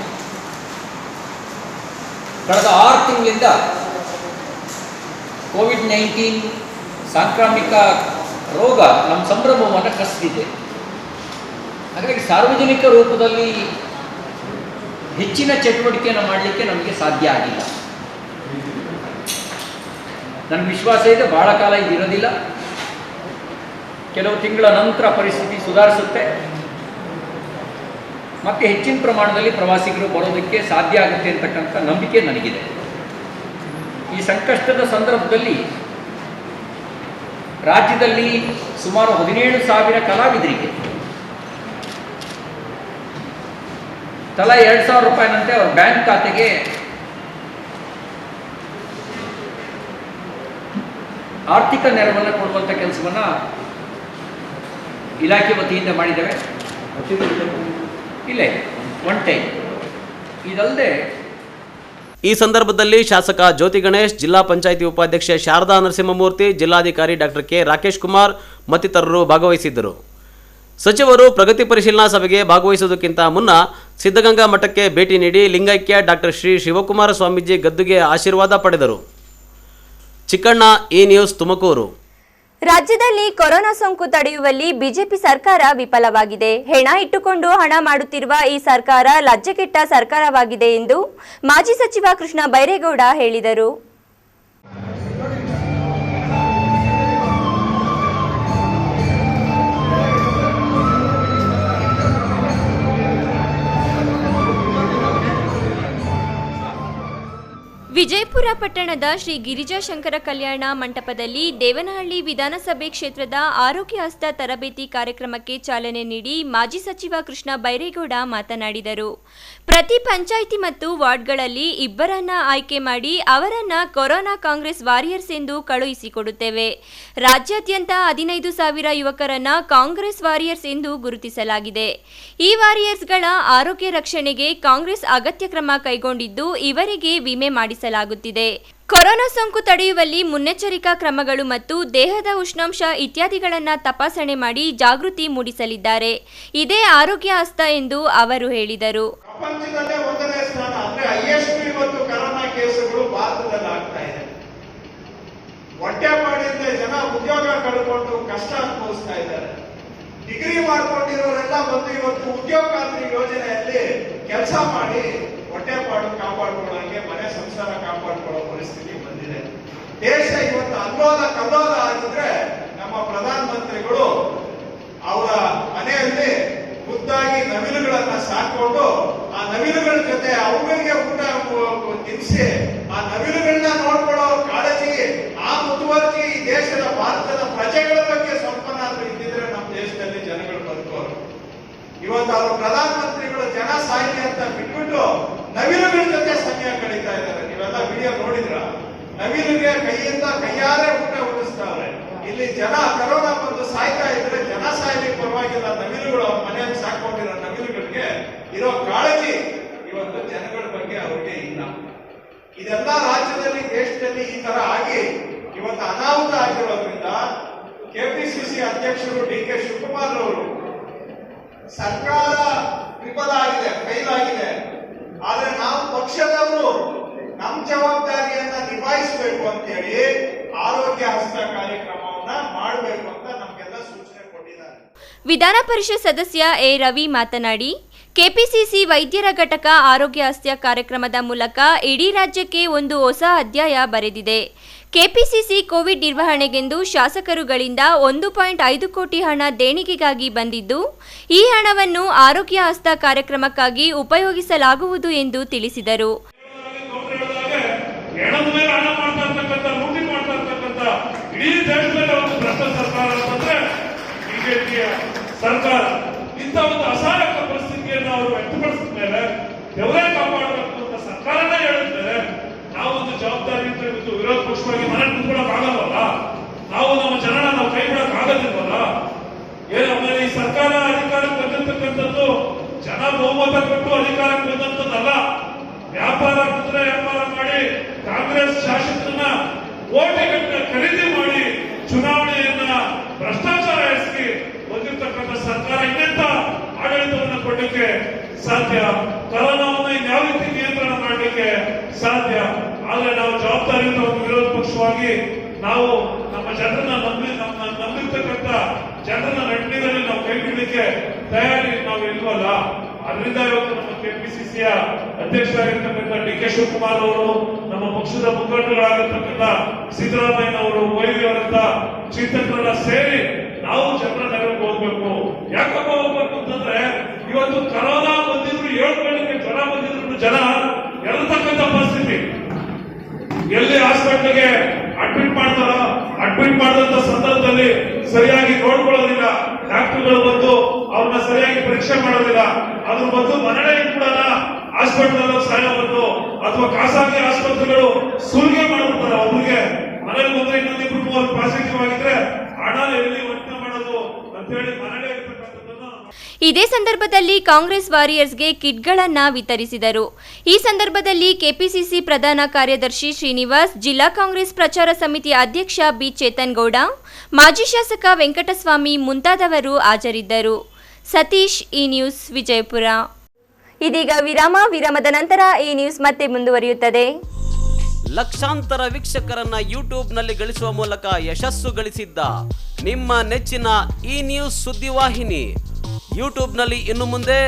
ಕಳೆದ 6 ತಿಂಗಳಿಂದ ಕೋವಿಡ್-19 ಸಾಂಕ್ರಾಮಿಕ ರೋಗ ನಮ್ಮ ಸಂಭ್ರಮವನ್ನು ಕಸಿದಿದೆ. ಹಾಗಾಗಿ ಸಾರ್ವಜನಿಕ ರೂಪದಲ್ಲಿ ಹೆಚ್ಚಿನ ಚಟುವಟಿಕೆಯನ್ನು ಮಾಡಲಿಕ್ಕೆ ನಮಗೆ ಸಾಧ್ಯ ಆಗಿಲ್ಲ. ನನಗೆ ವಿಶ್ವಾಸ ಇದೆ ಬಹಳ ಕಾಲ ಇದಿರೋದಿಲ್ಲ, ಕೆಲವು ತಿಂಗಳ ನಂತರ ಪರಿಸ್ಥಿತಿ ಸುಧಾರಿಸುತ್ತೆ, ಮತ್ತೆ ಹೆಚ್ಚಿನ ಪ್ರಮಾಣದಲ್ಲಿ ಪ್ರವಾಸಿಗರು ಬರೋದಕ್ಕೆ ಸಾಧ್ಯ ಆಗುತ್ತೆ ಅಂತಕ್ಕಂಥ ನಂಬಿಕೆ ನನಗಿದೆ. ಈ ಸಂಕಷ್ಟದ ಸಂದರ್ಭದಲ್ಲಿ ರಾಜ್ಯದಲ್ಲಿ ಸುಮಾರು 17,000 ಕಲಾವಿದರಿಗೆ ತಲಾ 2,000 ರೂಪಾಯಿನಂತೆ ಅವರ ಬ್ಯಾಂಕ್ ಖಾತೆಗೆ ಆರ್ಥಿಕ ನೆರವನ್ನು ಕೊಡುವಂಥ ಕೆಲಸವನ್ನು ಇಲಾಖೆ ವತಿಯಿಂದ ಮಾಡಿದ್ದೇವೆ. ಇಲ್ಲೇ ಒನ್ ಟೈಮ್. ಇದಲ್ಲದೆ
ಈ ಸಂದರ್ಭದಲ್ಲಿ ಶಾಸಕ ಜ್ಯೋತಿ ಗಣೇಶ್, ಜಿಲ್ಲಾ ಪಂಚಾಯಿತಿ ಉಪಾಧ್ಯಕ್ಷೆ ಶಾರದಾ ನರಸಿಂಹಮೂರ್ತಿ, ಜಿಲ್ಲಾಧಿಕಾರಿ ಡಾಕ್ಟರ್ ಕೆ ರಾಕೇಶ್ ಕುಮಾರ್ ಮತ್ತಿತರರು ಭಾಗವಹಿಸಿದ್ದರು. ಸಚಿವರು ಪ್ರಗತಿ ಪರಿಶೀಲನಾ ಸಭೆಗೆ ಭಾಗವಹಿಸುವುದಕ್ಕಿಂತ ಮುನ್ನ ಸಿದ್ಧಗಂಗಾ ಮಠಕ್ಕೆ ಭೇಟಿ ನೀಡಿ ಲಿಂಗೈಕ್ಯ ಡಾಕ್ಟರ್ ಶ್ರೀ ಶಿವಕುಮಾರ ಸ್ವಾಮೀಜಿ ಗದ್ದುಗೆ ಆಶೀರ್ವಾದ ಪಡೆದರು. ಚಿಕ್ಕಣ್ಣ, ಈ ನ್ಯೂಸ್, ತುಮಕೂರು.
ರಾಜ್ಯದಲ್ಲಿ ಕೊರೋನಾ ಸೋಂಕು ತಡೆಯುವಲ್ಲಿ ಬಿಜೆಪಿ ಸರ್ಕಾರ ವಿಫಲವಾಗಿದೆ. ಹೆಣ ಇಟ್ಟುಕೊಂಡು ಹಣ ಮಾಡುತ್ತಿರುವ ಈ ಸರ್ಕಾರ ಲಜ್ಜೆಗೆಟ್ಟ ಸರ್ಕಾರವಾಗಿದೆ ಎಂದು ಮಾಜಿ ಸಚಿವ ಕೃಷ್ಣ ಬೈರೇಗೌಡ ಹೇಳಿದರು. ವಿಜಯಪುರ ಪಟ್ಟಣದ ಶ್ರೀ ಗಿರಿಜಾಶಂಕರ ಕಲ್ಯಾಣ ಮಂಟಪದಲ್ಲಿ ದೇವನಹಳ್ಳಿ ವಿಧಾನಸಭೆ ಕ್ಷೇತ್ರದ ಆರೋಗ್ಯ ಹಸ್ತ ತರಬೇತಿ ಕಾರ್ಯಕ್ರಮಕ್ಕೆ ಚಾಲನೆ ನೀಡಿ ಮಾಜಿ ಸಚಿವ ಕೃಷ್ಣ ಬೈರೇಗೌಡ ಮಾತನಾಡಿದರು. ಪ್ರತಿ ಪಂಚಾಯಿತಿ ಮತ್ತು ವಾರ್ಡ್ಗಳಲ್ಲಿ ಇಬ್ಬರನ್ನ ಆಯ್ಕೆ ಮಾಡಿ ಅವರನ್ನ ಕೊರೋನಾ ಕಾಂಗ್ರೆಸ್ ವಾರಿಯರ್ಸ್ ಎಂದು ಕಳುಹಿಸಿಕೊಡುತ್ತೇವೆ. ರಾಜ್ಯಾದ್ಯಂತ 15,000 ಯುವಕರನ್ನ ಕಾಂಗ್ರೆಸ್ ವಾರಿಯರ್ಸ್ ಎಂದು ಗುರುತಿಸಲಾಗಿದೆ. ಈ ವಾರಿಯರ್ಸ್ಗಳ ಆರೋಗ್ಯ ರಕ್ಷಣೆಗೆ ಕಾಂಗ್ರೆಸ್ ಅಗತ್ಯ ಕ್ರಮ ಕೈಗೊಂಡಿದ್ದು ಇವರಿಗೆ ವಿಮೆ ಮಾಡಿಸಲಾಗುತ್ತಿದೆ. ಕೊರೋನಾ ಸೋಂಕು ತಡೆಯುವಲ್ಲಿ ಮುನ್ನೆಚ್ಚರಿಕಾ ಕ್ರಮಗಳು ಮತ್ತು ದೇಹದ ಉಷ್ಣಾಂಶ ಇತ್ಯಾದಿಗಳನ್ನು ತಪಾಸಣೆ ಮಾಡಿ ಜಾಗೃತಿ ಮೂಡಿಸಲಿದ್ದಾರೆ. ಇದೇ ಆರೋಗ್ಯ ಹಸ್ತ ಎಂದು ಅವರು ಹೇಳಿದರು.
ಪ್ರಪಂಚದಲ್ಲೇ 1ನೇ ಸ್ಥಾನ ಅಂದ್ರೆ ಹೈಯೆಸ್ಟ್ ಇವತ್ತು ಕೊರೋನಾ ಕೇಸುಗಳು ಭಾರತದಲ್ಲಿ ಆಗ್ತಾ ಇದೆ. ಹೊಟ್ಟೆಪಾಡಿಂದ ಜನ ಉದ್ಯೋಗ ಕಳ್ಕೊಂಡು ಕಷ್ಟ ಅನುಭವಿಸ್ತಾ ಇದ್ದಾರೆ. ಡಿಗ್ರಿ ಮಾಡ್ಕೊಂಡಿರೋರೆಲ್ಲ ಬಂದು ಇವತ್ತು ಉದ್ಯೋಗಾಂತರಿ ಯೋಜನೆಯಲ್ಲಿ ಕೆಲಸ ಮಾಡಿ ಹೊಟ್ಟೆಪಾಡು ಕಾಪಾಡ್ಕೊಳ್ಳೋಕೆ, ಮನೆ ಸಂಸಾರ ಕಾಪಾಡ್ಕೊಳ್ಳೋ ಪರಿಸ್ಥಿತಿ ಬಂದಿದೆ. ದೇಶ ಇವತ್ತು ಅಲ್ಲೋಲ ಕಲ್ಲೋಲ ಆಗಿದ್ರೆ ನಮ್ಮ ಪ್ರಧಾನ ಮಂತ್ರಿಗಳು ಅವರ ಮನೆಯಲ್ಲಿ ಖುದ್ದಾಗಿ ನವಿಲುಗಳನ್ನ ಸಾಕೊಂಡು ಆ ನವಿಲುಗಳ ಜೊತೆ ಅವುಗಳಿಗೆ ಊಟ ತಿನ್ನಿಸಿ ಆ ನವಿಲುಗಳನ್ನ ನೋಡ್ಕೊಳ್ಳೋ ಕಾಳಜಿ, ಆ ಮುತುವರ್ಜಿ ಈ ದೇಶದ ಭಾರತದ ಪ್ರಜೆಗಳ ಬಗ್ಗೆ ಸ್ವಲ್ಪನಾದ್ರೂ ಇದ್ದಿದ್ರೆ ನಮ್ಮ ದೇಶದಲ್ಲಿ ಜನಗಳು ಬದುಕೋರು. ಇವತ್ತು ಅವರು ಪ್ರಧಾನ ಮಂತ್ರಿಗಳು ಜನ ಸಾಯಿಲಿ ಅಂತ ಬಿಟ್ಬಿಟ್ಟು ನವಿಲುಗಳ ಜೊತೆ ಸಮಯ ಕಳೀತಾ ಇದ್ದಾರೆ. ನೀವೆಲ್ಲ ವಿಡಿಯೋ ನೋಡಿದ್ರ? ನವಿಲುಗೆ ಕೈಯಾರೆ ಊಟ ಉಳಿಸ್ತಾವ್ರೆ. ಇಲ್ಲಿ ಜನ ಕರೋನಾ ಬಂದು ಸಾಯ್ತಾ ಇದ್ರೆ ಜನ ಸಾಯ್ಲಿಕ್ಕೆ ಪರವಾಗಿಲ್ಲ, ನವಿಲುಗಳು ಅವ್ರ ಮನೆಯಲ್ಲಿ ಸಾಕೊಂಡಿರೋ ನವಿಲುಗಳಿಗೆ ಇರೋ ಕಾಳಜಿ ಇವತ್ತು ಜನಗಳ ಬಗ್ಗೆ ಅವ್ರಿಗೆ ಇಲ್ಲ. ಇದೆಲ್ಲ ರಾಜ್ಯದಲ್ಲಿ, ದೇಶದಲ್ಲಿ ಈ ತರ ಆಗಿ ಇವತ್ತು ಅನಾಹುತ ಆಗಿರೋದ್ರಿಂದ ಕೆಪಿಸಿಸಿ ಅಧ್ಯಕ್ಷರು ಡಿ.ಕೆ. ಶಿವಕುಮಾರ್ ಅವರು ಸರ್ಕಾರ ವಿಫಲ ಆಗಿದೆ, ಫೈಲ್ ಆಗಿದೆ, ಆದ್ರೆ ನಾವು ಪಕ್ಷದವರು ನಮ್ಮ ಜವಾಬ್ದಾರಿಯನ್ನ ನಿಭಾಯಿಸಬೇಕು ಅಂತ ಹೇಳಿ ಆರೋಗ್ಯ ಹಸ್ತ ಕಾರ್ಯಕ್ರಮವನ್ನ ಮಾಡಬೇಕು ಅಂತ ನಮ್ಗೆಲ್ಲ ಸೂಚನೆ ಕೊಟ್ಟಿದ್ದಾರೆ.
ವಿಧಾನ ಪರಿಷತ್ ಸದಸ್ಯ ಎ ರವಿ ಮಾತನಾಡಿ, ಕೆಪಿಸಿಸಿ ವೈದ್ಯರ ಘಟಕ ಆರೋಗ್ಯ ಹಸ್ತ ಕಾರ್ಯಕ್ರಮದ ಮೂಲಕ ಇಡೀ ರಾಜ್ಯಕ್ಕೆ ಒಂದು ಹೊಸ ಅಧ್ಯಾಯ ಬರೆದಿದೆ. ಕೆಪಿಸಿಸಿ ಕೋವಿಡ್ ನಿರ್ವಹಣೆಗೆಂದು ಶಾಸಕರುಗಳಿಂದ 1.5 ಕೋಟಿ ಹಣ ದೇಣಿಗೆಗಾಗಿ ಬಂದಿದ್ದು, ಈ ಹಣವನ್ನು ಆರೋಗ್ಯ ಹಸ್ತ ಕಾರ್ಯಕ್ರಮಕ್ಕಾಗಿ ಉಪಯೋಗಿಸಲಾಗುವುದು ಎಂದು ತಿಳಿಸಿದರು.
ಇಡೀ ದೇಶದಲ್ಲಿ ಒಂದು ಭ್ರಷ್ಟ ಸರ್ಕಾರ ಅಂತಂದ್ರೆ ಬಿಜೆಪಿಯ ಸರ್ಕಾರ. ಇಂಥ ಒಂದು ಅಸಹಾಯಕ ಪರಿಸ್ಥಿತಿಯನ್ನು ಅವರು ವ್ಯಕ್ತಪಡಿಸಿದ ಮೇಲೆ ದೇವರೇ ಕಾಪಾಡಬೇಕು ಅಂತ ಸರ್ಕಾರನೇ ಹೇಳಿದ್ಮೇಲೆ ನಾವೊಂದು ಜವಾಬ್ದಾರಿ ಇವತ್ತು ವಿರೋಧ ಪಕ್ಷವಾಗಿ ಮನೆ ಕುತ್ಕೊಳಕ್ ಆಗಲ್ವಲ್ಲ, ನಾವು ನಮ್ಮ ಜನನ ನಾವು ಕೈ ಬಿಡಕ್ ಆಗೋದಿಲ್ವಲ್ಲ. ಆಮೇಲೆ ಈ ಸರ್ಕಾರ ಅಧಿಕಾರಕ್ಕೆ ಬಂದಿರ್ತಕ್ಕಂಥದ್ದು ಜನ ಬಹುಮತ ಕೊಟ್ಟು ಅಧಿಕಾರಕ್ಕೆ ಬಂದಂಥದ್ದಲ್ಲ. ಕುದುರೆ ವ್ಯಾಪಾರ ಮಾಡಿ ಕಾಂಗ್ರೆಸ್ ಶಾಸಕರನ್ನ ಕೋಟಿಗಟ್ಟಲೆ ಖರೀದಿ ಮಾಡಿ ಚುನಾವಣೆಯನ್ನ ಭ್ರಷ್ಟಾಚಾರ ಎಸಗಿ ಬಂದಿರತಕ್ಕಂಥ ಸರ್ಕಾರ ಇನ್ನೆಂತ ಆಡಳಿತವನ್ನು ಕೊಡಲಿಕ್ಕೆ ಸಾಧ್ಯ? ಕೊರೋನಾವನ್ನು ಇನ್ಯಾವ ರೀತಿ ನಿಯಂತ್ರಣ ಮಾಡಲಿಕ್ಕೆ ಸಾಧ್ಯ? ಆದ್ರೆ ನಾವು ಜವಾಬ್ದಾರಿಯುತ ಒಂದು ವಿರೋಧ ಪಕ್ಷವಾಗಿ ನಾವು ನಮ್ಮ ಜನರನ್ನ ನಂಬಿರ್ತಕ್ಕಂಥ ಜನರನ್ನ ನಟ್ಟಿನಲ್ಲಿ ನಾವು ಕೈ ಬಿಡಲಿಕ್ಕೆ ತಯಾರಿ ನಾವು ಇಲ್ವಲ್ಲ. ಅದರಿಂದ ಇವತ್ತು ನಮ್ಮ ಕೆಪಿಸಿಸಿಯ ಅಧ್ಯಕ್ಷರಾಗಿರ್ತಕ್ಕಂಥ ಡಿ ಕೆ ಶಿವಕುಮಾರ್ ಅವರು, ನಮ್ಮ ಪಕ್ಷದ ಮುಖಂಡರಾಗಿರ್ತಕ್ಕಂಥ ಸಿದ್ದರಾಮಯ್ಯನವರು, ವೈದ್ಯರಂತ ಚಿಂತಕರೆಲ್ಲ ಸೇರಿ ನಾವು ಜನರ ನೆರವಿಗೆ ಹೋಗ್ಬೇಕು. ಯಾಕಪ್ಪ ಹೋಗ್ಬೇಕು ಅಂತಂದ್ರೆ ಇವತ್ತು ಕರೋನಾ ಬಂದಿದ್ರು 7 ಗಂಟೆಗೆ ಜ್ವರ ಬಂದಿದ್ರು ಜನ ಎರತಕ್ಕಂಥ ಪರಿಸ್ಥಿತಿ. ಎಲ್ಲಿ ಹಾಸ್ಪಿಟಲ್ಗೆ ಅಡ್ಮಿಟ್ ಮಾಡ್ತಾರೋ ಅಡ್ಮಿಟ್ ಮಾಡಿದಂತ ಸಂದರ್ಭದಲ್ಲಿ ಸರಿಯಾಗಿ ನೋಡ್ಕೊಳ್ಳೋದಿಲ್ಲ, ಡಾಕ್ಟರ್ಗಳು ಬಂದು ಅವ್ರನ್ನ ಸರಿಯಾಗಿ ಪರೀಕ್ಷೆ ಮಾಡೋದಿಲ್ಲ. ಅದ್ರ ಬಂದು ಮನೆಯೇ ಕೂಡ ಹಾಸ್ಪಿಟಲ್ ಸಾಯೋದು ಅಥವಾ ಖಾಸಗಿ ಆಸ್ಪತ್ರೆಗಳು ಸುಲಿಗೆ ಮಾಡ್ಬಿಡ್ತಾರೆ. ಒಬ್ಬರಿಗೆ ಮನೇಲಿ ಬಂದ್ರೆ ಇನ್ನೊಂದಿಬ್ರು 3 ಪಾಸಿಟಿವ್ ಆಗಿದ್ರೆ ಹಣ ಎಲ್ಲಿ ವರ್ತನೆ ಮಾಡೋದು ಅಂತ ಹೇಳಿ ಮನೆಯೇ ಇರ್ತಕ್ಕಂಥದ್ದನ್ನು.
ಇದೇ ಸಂದರ್ಭದಲ್ಲಿ ಕಾಂಗ್ರೆಸ್ ವಾರಿಯರ್ಸ್ಗೆ ಕಿಟ್ಗಳನ್ನ ವಿತರಿಸಿದರು. ಈ ಸಂದರ್ಭದಲ್ಲಿ ಕೆಪಿಸಿಸಿ ಪ್ರಧಾನ ಕಾರ್ಯದರ್ಶಿ ಶ್ರೀನಿವಾಸ್, ಜಿಲ್ಲಾ ಕಾಂಗ್ರೆಸ್ ಪ್ರಚಾರ ಸಮಿತಿ ಅಧ್ಯಕ್ಷ ಬಿ ಚೇತನ್ ಗೌಡ, ಮಾಜಿ ಶಾಸಕ ವೆಂಕಟಸ್ವಾಮಿ ಮುಂತಾದವರು ಹಾಜರಿದ್ದರು. ಸತೀಶ್, ಈ ನ್ಯೂಸ್, ವಿಜಯಪುರ. ಇದೀಗ ವಿರಾಮದ ನಂತರ ಈ ನ್ಯೂಸ್ ಮತ್ತೆ ಮುಂದುವರಿಯುತ್ತದೆ.
ಲಕ್ಷಾಂತರ ವೀಕ್ಷಕರನ್ನ ಯೂಟ್ಯೂಬ್ನಲ್ಲಿ ಗಳಿಸುವ ಮೂಲಕ ಯಶಸ್ಸು ಗಳಿಸಿದ್ದ ನಿಮ್ಮ ನೆಚ್ಚಿನ ಈ ನ್ಯೂಸ್ ಸುದ್ದಿವಾಹಿನಿ ಯೂಟ್ಯೂಬ್ನಲ್ಲಿ ಇನ್ನು ಮುಂದೆ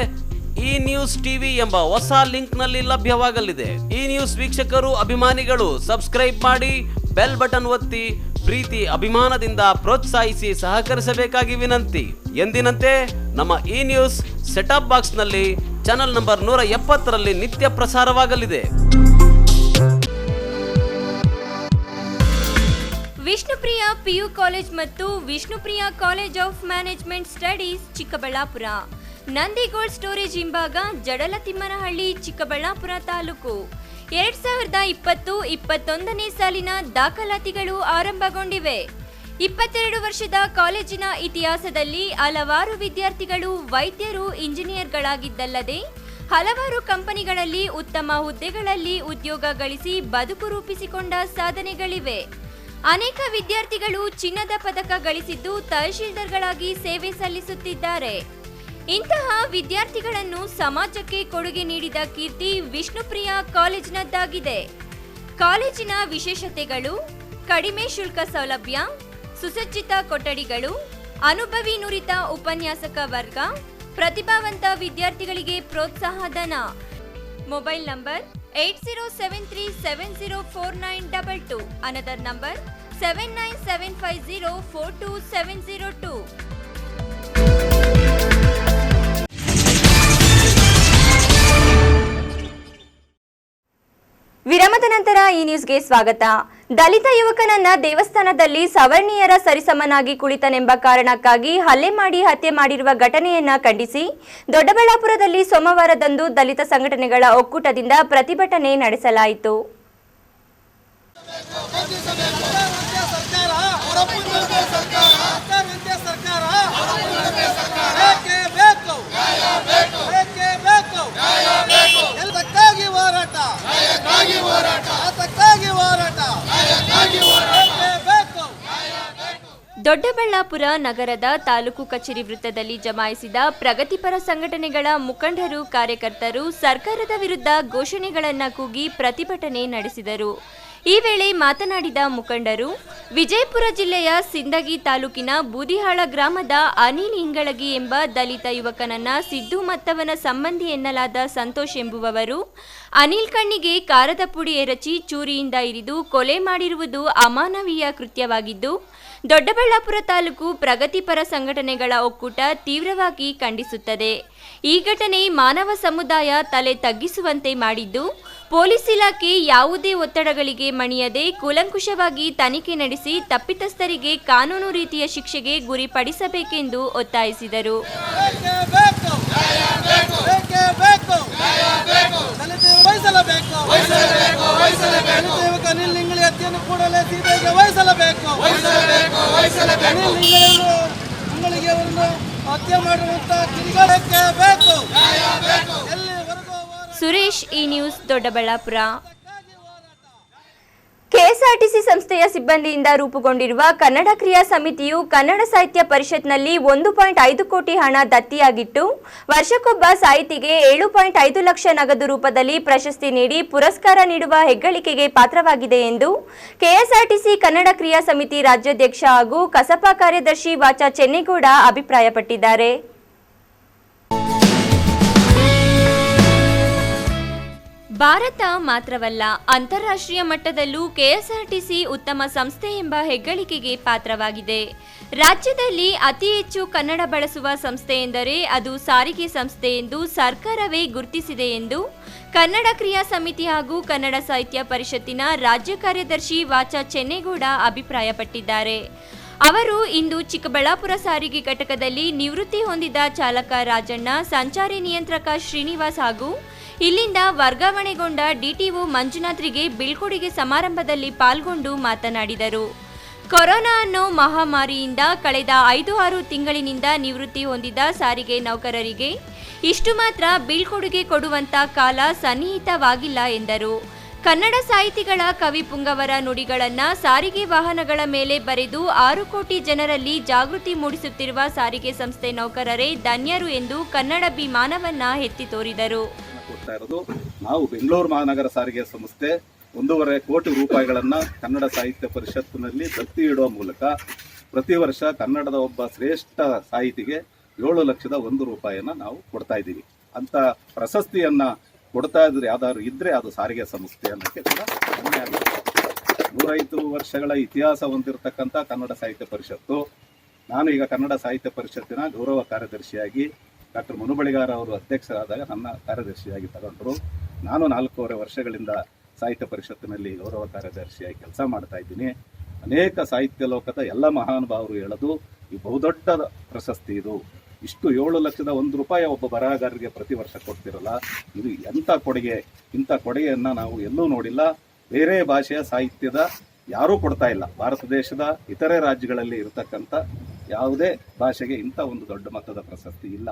ಈ ನ್ಯೂಸ್ ಟಿವಿ ಎಂಬ ಹೊಸ ಲಿಂಕ್ನಲ್ಲಿ ಲಭ್ಯವಾಗಲಿದೆ. ಈ ನ್ಯೂಸ್ ವೀಕ್ಷಕರು, ಅಭಿಮಾನಿಗಳು ಸಬ್ಸ್ಕ್ರೈಬ್ ಮಾಡಿ, ಬೆಲ್ ಬಟನ್ ಒತ್ತಿ, ಪ್ರೀತಿ ಅಭಿಮಾನದಿಂದ ಪ್ರೋತ್ಸಾಹಿಸಿ ಸಹಕರಿಸಬೇಕಾಗಿ ವಿನಂತಿ. ಎಂದಿನಂತೆ ನಮ್ಮ ಈ ನ್ಯೂಸ್ ಸೆಟಪ್ ಬಾಕ್ಸ್ನಲ್ಲಿ ಚಾನೆಲ್ ನಂಬರ್ 170ರಲ್ಲಿ ನಿತ್ಯ ಪ್ರಸಾರವಾಗಲಿದೆ.
ವಿಷ್ಣುಪ್ರಿಯ ಪಿಯು ಕಾಲೇಜ್ ಮತ್ತು Vishnupriya college of management studies Chikkaballapur, Nandi cold storage ಹಿಂಭಾಗ, ಜಡಲತಿಮ್ಮನಹಳ್ಳಿ, ಚಿಕ್ಕಬಳ್ಳಾಪುರ ತಾಲೂಕು. 2020-21ನೇ ಸಾಲಿನ ದಾಖಲಾತಿಗಳು ಆರಂಭಗೊಂಡಿವೆ. 22 ವರ್ಷದ ಕಾಲೇಜಿನ ಇತಿಹಾಸದಲ್ಲಿ ಹಲವಾರು ವಿದ್ಯಾರ್ಥಿಗಳು ವೈದ್ಯರು, ಇಂಜಿನಿಯರ್ಗಳಾಗಿದ್ದಲ್ಲದೆ ಹಲವಾರು ಕಂಪನಿಗಳಲ್ಲಿ ಉತ್ತಮ ಹುದ್ದೆಗಳಲ್ಲಿ ಉದ್ಯೋಗ ಗಳಿಸಿ ಬದುಕು ರೂಪಿಸಿಕೊಂಡ ಸಾಧನೆಗಳಿವೆ. ಅನೇಕ ವಿದ್ಯಾರ್ಥಿಗಳು ಚಿನ್ನದ ಪದಕ ಗಳಿಸಿದ್ದು ತಹಶೀಲ್ದಾರ್ಗಳಾಗಿ ಸೇವೆ ಸಲ್ಲಿಸುತ್ತಿದ್ದಾರೆ. ಇಂತಹ ವಿದ್ಯಾರ್ಥಿಗಳನ್ನು ಸಮಾಜಕ್ಕೆ ಕೊಡುಗೆ ನೀಡಿದ ಕೀರ್ತಿ ವಿಷ್ಣುಪ್ರಿಯ ಕಾಲೇಜಿನದ್ದಾಗಿದೆ. ಕಾಲೇಜಿನ ವಿಶೇಷತೆಗಳು: ಕಡಿಮೆ ಶುಲ್ಕ ಸೌಲಭ್ಯ, ಸುಸಜ್ಜಿತ ಕೊಠಡಿಗಳು, ಅನುಭವಿ ನುರಿತ ಉಪನ್ಯಾಸಕ ವರ್ಗ, ಪ್ರತಿಭಾವಂತ ವಿದ್ಯಾರ್ಥಿಗಳಿಗೆ ಪ್ರೋತ್ಸಾಹಧನ. Mobile number 8073704922. Another number 7975042702. ವಿರಾಮದ ನಂತರ ಈ ನ್ಯೂಸ್ಗೆ ಸ್ವಾಗತ. ದಲಿತ ಯುವಕನನ್ನ ದೇವಸ್ಥಾನದಲ್ಲಿ ಸವರ್ಣೀಯರ ಸರಿಸಮನಾಗಿ ಕುಳಿತನೆಂಬ ಕಾರಣಕ್ಕಾಗಿ ಹಲ್ಲೆ ಮಾಡಿ ಹತ್ಯೆ ಮಾಡಿರುವ ಘಟನೆಯನ್ನ ಖಂಡಿಸಿ ದೊಡ್ಡಬಳ್ಳಾಪುರದಲ್ಲಿ ಸೋಮವಾರದಂದು ದಲಿತ ಸಂಘಟನೆಗಳ ಒಕ್ಕೂಟದಿಂದ ಪ್ರತಿಭಟನೆ ನಡೆಸಲಾಯಿತು. ದೊಡ್ಡಬಳ್ಳಾಪುರ ನಗರದ ತಾಲೂಕು ಕಚೇರಿ ವೃತ್ತದಲ್ಲಿ ಜಮಾಯಿಸಿದ ಪ್ರಗತಿಪರ ಸಂಘಟನೆಗಳ ಮುಖಂಡರು, ಕಾರ್ಯಕರ್ತರು ಸರ್ಕಾರದ ವಿರುದ್ಧ ಘೋಷಣೆಗಳನ್ನು ಕೂಗಿ ಪ್ರತಿಭಟನೆ ನಡೆಸಿದರು. ಈ ವೇಳೆ ಮಾತನಾಡಿದ ಮುಖಂಡರು, ವಿಜಯಪುರ ಜಿಲ್ಲೆಯ ಸಿಂದಗಿ ತಾಲೂಕಿನ ಬೂದಿಹಾಳ ಗ್ರಾಮದ ಅನಿಲ್ ಇಂಗಳಗಿ ಎಂಬ ದಲಿತ ಯುವಕನನ್ನ ಸಿದ್ದು ಮತ್ತವನ ಸಂಬಂಧಿ ಎನ್ನಲಾದ ಸಂತೋಷ್ ಎಂಬುವವರು ಅನಿಲ್ ಕಣ್ಣಿಗೆ ಕಾರದ ಪುಡಿ ಎರಚಿ ಚೂರಿಯಿಂದ ಇರಿದು ಕೊಲೆ ಮಾಡಿರುವುದು ಅಮಾನವೀಯ ಕೃತ್ಯವಾಗಿದ್ದು ದೊಡ್ಡಬಳ್ಳಾಪುರ ತಾಲೂಕು ಪ್ರಗತಿಪರ ಸಂಘಟನೆಗಳ ಒಕ್ಕೂಟ ತೀವ್ರವಾಗಿ ಖಂಡಿಸುತ್ತದೆ. ಈ ಘಟನೆ ಮಾನವ ಸಮುದಾಯ ತಲೆ ತಗ್ಗಿಸುವಂತೆ ಮಾಡಿದ್ದು, ಪೊಲೀಸ್ ಇಲಾಖೆ ಯಾವುದೇ ಒತ್ತಡಗಳಿಗೆ ಮಣಿಯದೆ ಕೂಲಂಕುಷವಾಗಿ ತನಿಖೆ ನಡೆಸಿ ತಪ್ಪಿತಸ್ಥರಿಗೆ ಕಾನೂನು ರೀತಿಯ ಶಿಕ್ಷೆಗೆ ಗುರಿಪಡಿಸಬೇಕೆಂದು ಒತ್ತಾಯಿಸಿದರು. ಸುರೇಶ್, ಈ ನ್ಯೂಸ್, ದೊಡ್ಡಬಳ್ಳಾಪುರ. ಕೆಎಸ್ಆರ್ಟಿಸಿ ಸಂಸ್ಥೆಯ ಸಿಬ್ಬಂದಿಯಿಂದ ರೂಪುಗೊಂಡಿರುವ ಕನ್ನಡ ಕ್ರಿಯಾ ಸಮಿತಿಯು ಕನ್ನಡ ಸಾಹಿತ್ಯ ಪರಿಷತ್ನಲ್ಲಿ 1.5 ಕೋಟಿ ಹಣ ದತ್ತಿಯಾಗಿಟ್ಟು ವರ್ಷಕ್ಕೊಬ್ಬ ಸಾಹಿತಿಗೆ 7.5 ಲಕ್ಷ ನಗದು ರೂಪದಲ್ಲಿ ಪ್ರಶಸ್ತಿ ನೀಡಿ ಪುರಸ್ಕಾರ ನೀಡುವ ಹೆಗ್ಗಳಿಕೆಗೆ ಪಾತ್ರವಾಗಿದೆ ಎಂದು ಕೆಎಸ್ಆರ್ಟಿಸಿ ಕನ್ನಡ ಕ್ರಿಯಾ ಸಮಿತಿ ರಾಜ್ಯಾಧ್ಯಕ್ಷ ಹಾಗೂ ಕಸಪಾ ಕಾರ್ಯದರ್ಶಿ ವಾಚಾ ಚೆನ್ನೇಗೌಡ ಅಭಿಪ್ರಾಯಪಟ್ಟಿದ್ದಾರೆ. ಭಾರತ ಮಾತ್ರವಲ್ಲ, ಅಂತಾರಾಷ್ಟ್ರೀಯ ಮಟ್ಟದಲ್ಲೂ ಕೆಎಸ್ಆರ್ಟಿಸಿ ಉತ್ತಮ ಸಂಸ್ಥೆ ಎಂಬ ಹೆಗ್ಗಳಿಕೆಗೆ ಪಾತ್ರವಾಗಿದೆ. ರಾಜ್ಯದಲ್ಲಿ ಅತಿ ಹೆಚ್ಚು ಕನ್ನಡ ಬಳಸುವ ಸಂಸ್ಥೆ ಎಂದರೆ ಅದು ಸಾರಿಗೆ ಸಂಸ್ಥೆ ಎಂದು ಸರ್ಕಾರವೇ ಗುರುತಿಸಿದೆ ಎಂದು ಕನ್ನಡ ಕ್ರಿಯಾ ಸಮಿತಿ ಹಾಗೂ ಕನ್ನಡ ಸಾಹಿತ್ಯ ಪರಿಷತ್ತಿನ ರಾಜ್ಯ ಕಾರ್ಯದರ್ಶಿ ವಾಚಾ ಚೆನ್ನೇಗೌಡ ಅಭಿಪ್ರಾಯಪಟ್ಟಿದ್ದಾರೆ. ಅವರು ಇಂದು ಚಿಕ್ಕಬಳ್ಳಾಪುರ ಸಾರಿಗೆ ಘಟಕದಲ್ಲಿ ನಿವೃತ್ತಿ ಹೊಂದಿದ ಚಾಲಕ ರಾಜಣ್ಣ, ಸಂಚಾರಿ ನಿಯಂತ್ರಕ ಶ್ರೀನಿವಾಸ್ ಹಾಗೂ ಇಲ್ಲಿಂದ ವರ್ಗಾವಣೆಗೊಂಡ ಡಿಟಿಒ ಮಂಜುನಾಥ್ರಿಗೆ ಬೀಳ್ಕೊಡುಗೆ ಸಮಾರಂಭದಲ್ಲಿ ಪಾಲ್ಗೊಂಡು ಮಾತನಾಡಿದರು. ಕೊರೋನಾ ಅನ್ನೋ ಮಹಾಮಾರಿಯಿಂದ ಕಳೆದ 5-6 ತಿಂಗಳಿನಿಂದ ನಿವೃತ್ತಿ ಹೊಂದಿದ ಸಾರಿಗೆ ನೌಕರರಿಗೆ ಇಷ್ಟು ಮಾತ್ರ ಬೀಳ್ಕೊಡುಗೆ ಕೊಡುವಂತ ಕಾಲ ಸನ್ನಿಹಿತವಾಗಿಲ್ಲ ಎಂದರು. ಕನ್ನಡ ಸಾಹಿತಿಗಳ ಕವಿ ಪುಂಗವರ ನುಡಿಗಳನ್ನ ಸಾರಿಗೆ ವಾಹನಗಳ ಮೇಲೆ ಬರೆದು 6 ಕೋಟಿ ಜನರಲ್ಲಿ ಜಾಗೃತಿ ಮೂಡಿಸುತ್ತಿರುವ ಸಾರಿಗೆ ಸಂಸ್ಥೆ ನೌಕರರೇ ಧನ್ಯರು ಎಂದು ಕನ್ನಡಾಭಿಮಾನವನ್ನ ಎತ್ತಿ ತೋರಿದರು.
ನಾವು ಬೆಂಗಳೂರು ಮಹಾನಗರ ಸಾರಿಗೆ ಸಂಸ್ಥೆ 1.5 ಕೋಟಿ ರೂಪಾಯಿಗಳನ್ನ ಕನ್ನಡ ಸಾಹಿತ್ಯ ಪರಿಷತ್ತಿನಲ್ಲಿ ದತ್ತಿ ಇಡುವ ಮೂಲಕ ಪ್ರತಿ ವರ್ಷ ಕನ್ನಡದ ಒಬ್ಬ ಶ್ರೇಷ್ಠ ಸಾಹಿತಿಗೆ 7 ಲಕ್ಷದ 1 ರೂಪಾಯಿಯನ್ನ ನಾವು ಕೊಡ್ತಾ ಇದ್ದೀವಿ. ಅಂತ ಪ್ರಶಸ್ತಿಯನ್ನ ಕೊಡ್ತಾ ಇದ್ರೆ ಯಾವ್ದಾದ್ರು ಇದ್ರೆ ಅದು ಸಾರಿಗೆ ಸಂಸ್ಥೆ ಅನ್ನೋಕ್ಕೆ ಕೂಡ 105 ವರ್ಷಗಳ ಇತಿಹಾಸ ಹೊಂದಿರತಕ್ಕಂಥ ಕನ್ನಡ ಸಾಹಿತ್ಯ ಪರಿಷತ್ತು. ನಾನು ಈಗ ಕನ್ನಡ ಸಾಹಿತ್ಯ ಪರಿಷತ್ತಿನ ಗೌರವ ಕಾರ್ಯದರ್ಶಿಯಾಗಿ ಡಾಕ್ಟರ್ ಮನುಬಳಿಗಾರ ಅವರು ಅಧ್ಯಕ್ಷರಾದಾಗ ನನ್ನ ಕಾರ್ಯದರ್ಶಿಯಾಗಿ ತಗೊಂಡ್ರು. ನಾನು 4.5 ವರ್ಷಗಳಿಂದ ಸಾಹಿತ್ಯ ಪರಿಷತ್ತಿನಲ್ಲಿ ಗೌರವ ಕಾರ್ಯದರ್ಶಿಯಾಗಿ ಕೆಲಸ ಮಾಡ್ತಾ ಇದ್ದೀನಿ. ಅನೇಕ ಸಾಹಿತ್ಯ ಲೋಕದ ಎಲ್ಲ ಮಹಾನುಭಾವರು ಹೇಳೋದು ಈ ಬಹುದೊಡ್ಡ ಪ್ರಶಸ್ತಿ ಇದು. ಇಷ್ಟು 7 ಲಕ್ಷದ 1 ರೂಪಾಯಿ ಒಬ್ಬ ಬರಹಗಾರರಿಗೆ ಪ್ರತಿ ವರ್ಷ ಕೊಡ್ತಿರಲ್ಲ, ಇದು ಎಂಥ ಕೊಡುಗೆ. ಇಂಥ ಕೊಡುಗೆಯನ್ನು ನಾವು ಎಲ್ಲೂ ನೋಡಿಲ್ಲ. ಬೇರೆ ಭಾಷೆಯ ಸಾಹಿತ್ಯದ ಯಾರೂ ಕೊಡ್ತಾ ಇಲ್ಲ. ಭಾರತ ದೇಶದ ಇತರೆ ರಾಜ್ಯಗಳಲ್ಲಿ ಇರತಕ್ಕಂಥ ಯಾವುದೇ ಭಾಷೆಗೆ ಇಂಥ ಒಂದು ದೊಡ್ಡ ಮಟ್ಟದ ಪ್ರಶಸ್ತಿ ಇಲ್ಲ.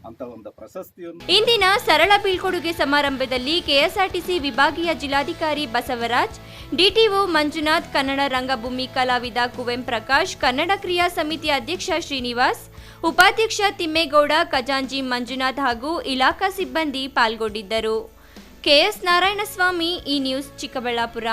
ಅಂತ ಒಂದು ಪ್ರಶಸ್ತಿಯನ್ನು
ಇಂದಿನ ಸರಳ ಬೀಳ್ಕೊಡುಗೆ ಸಮಾರಂಭದಲ್ಲಿ ಕೆಎಸ್ಆರ್ಟಿಸಿ ವಿಭಾಗೀಯ ಜಿಲ್ಲಾಧಿಕಾರಿ ಬಸವರಾಜ್, ಡಿಟಿಒ ಮಂಜುನಾಥ್, ಕನ್ನಡ ರಂಗಭೂಮಿ ಕಲಾವಿದ ಕುವೆಂಪು ಪ್ರಕಾಶ್, ಕನ್ನಡ ಕ್ರಿಯಾ ಸಮಿತಿ ಅಧ್ಯಕ್ಷ ಶ್ರೀನಿವಾಸ್, ಉಪಾಧ್ಯಕ್ಷ ತಿಮ್ಮೇಗೌಡ, ಖಜಾಂಜಿ ಮಂಜುನಾಥ್ ಹಾಗೂ ಇಲಾಖಾ ಸಿಬ್ಬಂದಿ ಪಾಲ್ಗೊಂಡಿದ್ದರು. ಕೆಎಸ್ ನಾರಾಯಣಸ್ವಾಮಿ, ಈ ನ್ಯೂಸ್, ಚಿಕ್ಕಬಳ್ಳಾಪುರ.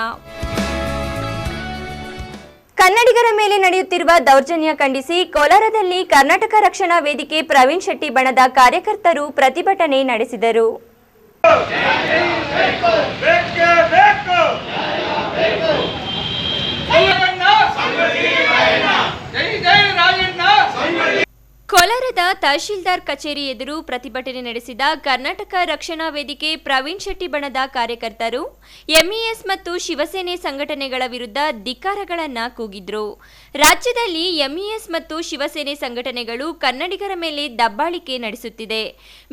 ಕನ್ನಡಿಗರ ಮೇಲೆ ನಡೆಯುತ್ತಿರುವ ದೌರ್ಜನ್ಯ ಖಂಡಿಸಿ ಕೋಲಾರದಲ್ಲಿ ಕರ್ನಾಟಕ ರಕ್ಷಣಾ ವೇದಿಕೆ ಪ್ರವೀಣ್ ಶೆಟ್ಟಿ ಬಣದ ಕಾರ್ಯಕರ್ತರು ಪ್ರತಿಭಟನೆ ನಡೆಸಿದರು. ಕೋಲಾರದ ತಹಶೀಲ್ದಾರ್ ಕಚೇರಿ ಎದುರು ಪ್ರತಿಭಟನೆ ನಡೆಸಿದ ಕರ್ನಾಟಕ ರಕ್ಷಣಾ ವೇದಿಕೆ ಪ್ರವೀಣ್ ಶೆಟ್ಟಿ ಬಣದ ಕಾರ್ಯಕರ್ತರು ಎಂಇಎಸ್ ಮತ್ತು ಶಿವಸೇನೆ ಸಂಘಟನೆಗಳ ವಿರುದ್ಧ ಧಿಕ್ಕಾರಗಳನ್ನ ಕೂಗಿದ್ರು. ರಾಜ್ಯದಲ್ಲಿ ಎಂಇಎಸ್ ಮತ್ತು ಶಿವಸೇನೆ ಸಂಘಟನೆಗಳು ಕನ್ನಡಿಗರ ಮೇಲೆ ದಬ್ಬಾಳಿಕೆ ನಡೆಸುತ್ತಿದೆ.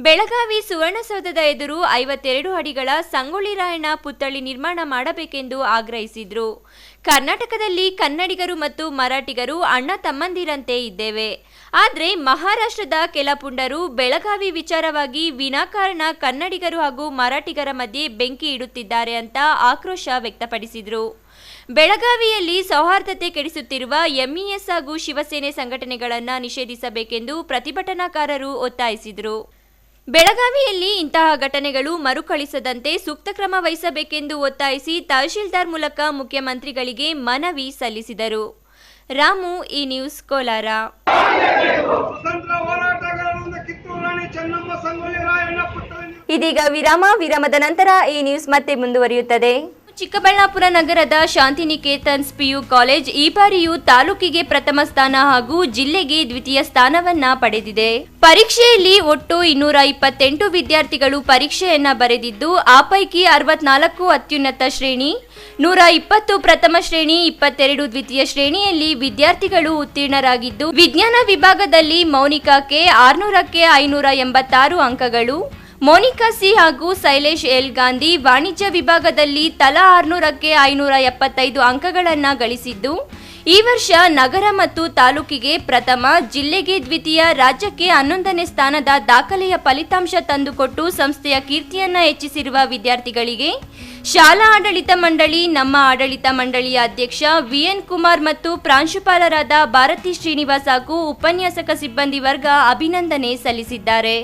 ಬೆಳಗಾವಿ ಸುವರ್ಣಸೌಧದ ಎದುರು 52 ಅಡಿಗಳ ಸಂಗೊಳ್ಳಿ ರಾಯಣ್ಣ ಪುತ್ಥಳಿ ನಿರ್ಮಾಣ ಮಾಡಬೇಕೆಂದು ಆಗ್ರಹಿಸಿದ್ರು. ಕರ್ನಾಟಕದಲ್ಲಿ ಕನ್ನಡಿಗರು ಮತ್ತು ಮರಾಠಿಗರು ಅಣ್ಣ ತಮ್ಮಂದಿರಂತೆ ಇದ್ದೇವೆ. ಆದರೆ ಮಹಾರಾಷ್ಟ್ರದ ಕೆಲ ಪುಂಡರು ಬೆಳಗಾವಿ ವಿಚಾರವಾಗಿ ವಿನಾಕಾರಣ ಕನ್ನಡಿಗರು ಹಾಗೂ ಮರಾಠಿಗರ ಮಧ್ಯೆ ಬೆಂಕಿ ಇಡುತ್ತಿದ್ದಾರೆ ಅಂತ ಆಕ್ರೋಶ ವ್ಯಕ್ತಪಡಿಸಿದರು. ಬೆಳಗಾವಿಯಲ್ಲಿ ಸೌಹಾರ್ದತೆ ಕೆಡಿಸುತ್ತಿರುವ ಎಂಇಎಸ್ ಹಾಗೂ ಶಿವಸೇನೆ ಸಂಘಟನೆಗಳನ್ನು ನಿಷೇಧಿಸಬೇಕೆಂದು ಪ್ರತಿಭಟನಾಕಾರರು ಒತ್ತಾಯಿಸಿದರು. ಬೆಳಗಾವಿಯಲ್ಲಿ ಇಂತಹ ಘಟನೆಗಳು ಮರುಕಳಿಸದಂತೆ ಸೂಕ್ತ ಕ್ರಮ ವಹಿಸಬೇಕೆಂದು ಒತ್ತಾಯಿಸಿ ತಹಶೀಲ್ದಾರ್ ಮೂಲಕ ಮುಖ್ಯಮಂತ್ರಿಗಳಿಗೆ ಮನವಿ ಸಲ್ಲಿಸಿದರು. ರಾಮು, ಈ ನ್ಯೂಸ್, ಕೋಲಾರ. ಇದೀಗ ವಿರಾಮದ ನಂತರ ಈ ನ್ಯೂಸ್ ಮತ್ತೆ ಮುಂದುವರಿಯುತ್ತದೆ. ಚಿಕ್ಕಬಳ್ಳಾಪುರ ನಗರದ ಶಾಂತಿನಿಕೇತನ್ಸ್ ಪಿಯು ಕಾಲೇಜ್ ಈ ಬಾರಿಯೂ ತಾಲೂಕಿಗೆ ಪ್ರಥಮ ಸ್ಥಾನ ಹಾಗೂ ಜಿಲ್ಲೆಗೆ ದ್ವಿತೀಯ ಸ್ಥಾನವನ್ನ ಪಡೆದಿದೆ. ಪರೀಕ್ಷೆಯಲ್ಲಿ ಒಟ್ಟು 228 ವಿದ್ಯಾರ್ಥಿಗಳು ಪರೀಕ್ಷೆಯನ್ನ ಬರೆದಿದ್ದು, ಆ ಪೈಕಿ 64 ಅತ್ಯುನ್ನತ ಶ್ರೇಣಿ, 120 ಪ್ರಥಮ ಶ್ರೇಣಿ, 22 ದ್ವಿತೀಯ ಶ್ರೇಣಿಯಲ್ಲಿ ವಿದ್ಯಾರ್ಥಿಗಳು ಉತ್ತೀರ್ಣರಾಗಿದ್ದು, ವಿಜ್ಞಾನ ವಿಭಾಗದಲ್ಲಿ ಮೌನಿಕಾಕ್ಕೆ 600ಕ್ಕೆ 586 ಅಂಕಗಳು, ಮೋನಿಕಾ ಸಿ ಹಾಗೂ ಶೈಲೇಶ್ ಎಲ್ ಗಾಂಧಿ ವಾಣಿಜ್ಯ ವಿಭಾಗದಲ್ಲಿ ತಲಾ 600ಕ್ಕೆ 575 ಅಂಕಗಳನ್ನು ಗಳಿಸಿದ್ದು, ಈ ವರ್ಷ ನಗರ ಮತ್ತು ತಾಲೂಕಿಗೆ ಪ್ರಥಮ, ಜಿಲ್ಲೆಗೆ ದ್ವಿತೀಯ, ರಾಜ್ಯಕ್ಕೆ 11ನೇ ಸ್ಥಾನದ ದಾಖಲೆಯ ಫಲಿತಾಂಶ ತಂದುಕೊಟ್ಟು ಸಂಸ್ಥೆಯ ಕೀರ್ತಿಯನ್ನ ಹೆಚ್ಚಿಸಿರುವ ವಿದ್ಯಾರ್ಥಿಗಳಿಗೆ ಶಾಲಾ ಆಡಳಿತ ಮಂಡಳಿ, ನಮ್ಮ ಆಡಳಿತ ಮಂಡಳಿಯ ಅಧ್ಯಕ್ಷ ವಿಎನ್ ಕುಮಾರ್ ಮತ್ತು ಪ್ರಾಂಶುಪಾಲರಾದ ಭಾರತಿ ಶ್ರೀನಿವಾಸ್ ಹಾಗೂ ಉಪನ್ಯಾಸಕ ಸಿಬ್ಬಂದಿ ವರ್ಗ ಅಭಿನಂದನೆ ಸಲ್ಲಿಸಿದ್ದಾರೆ.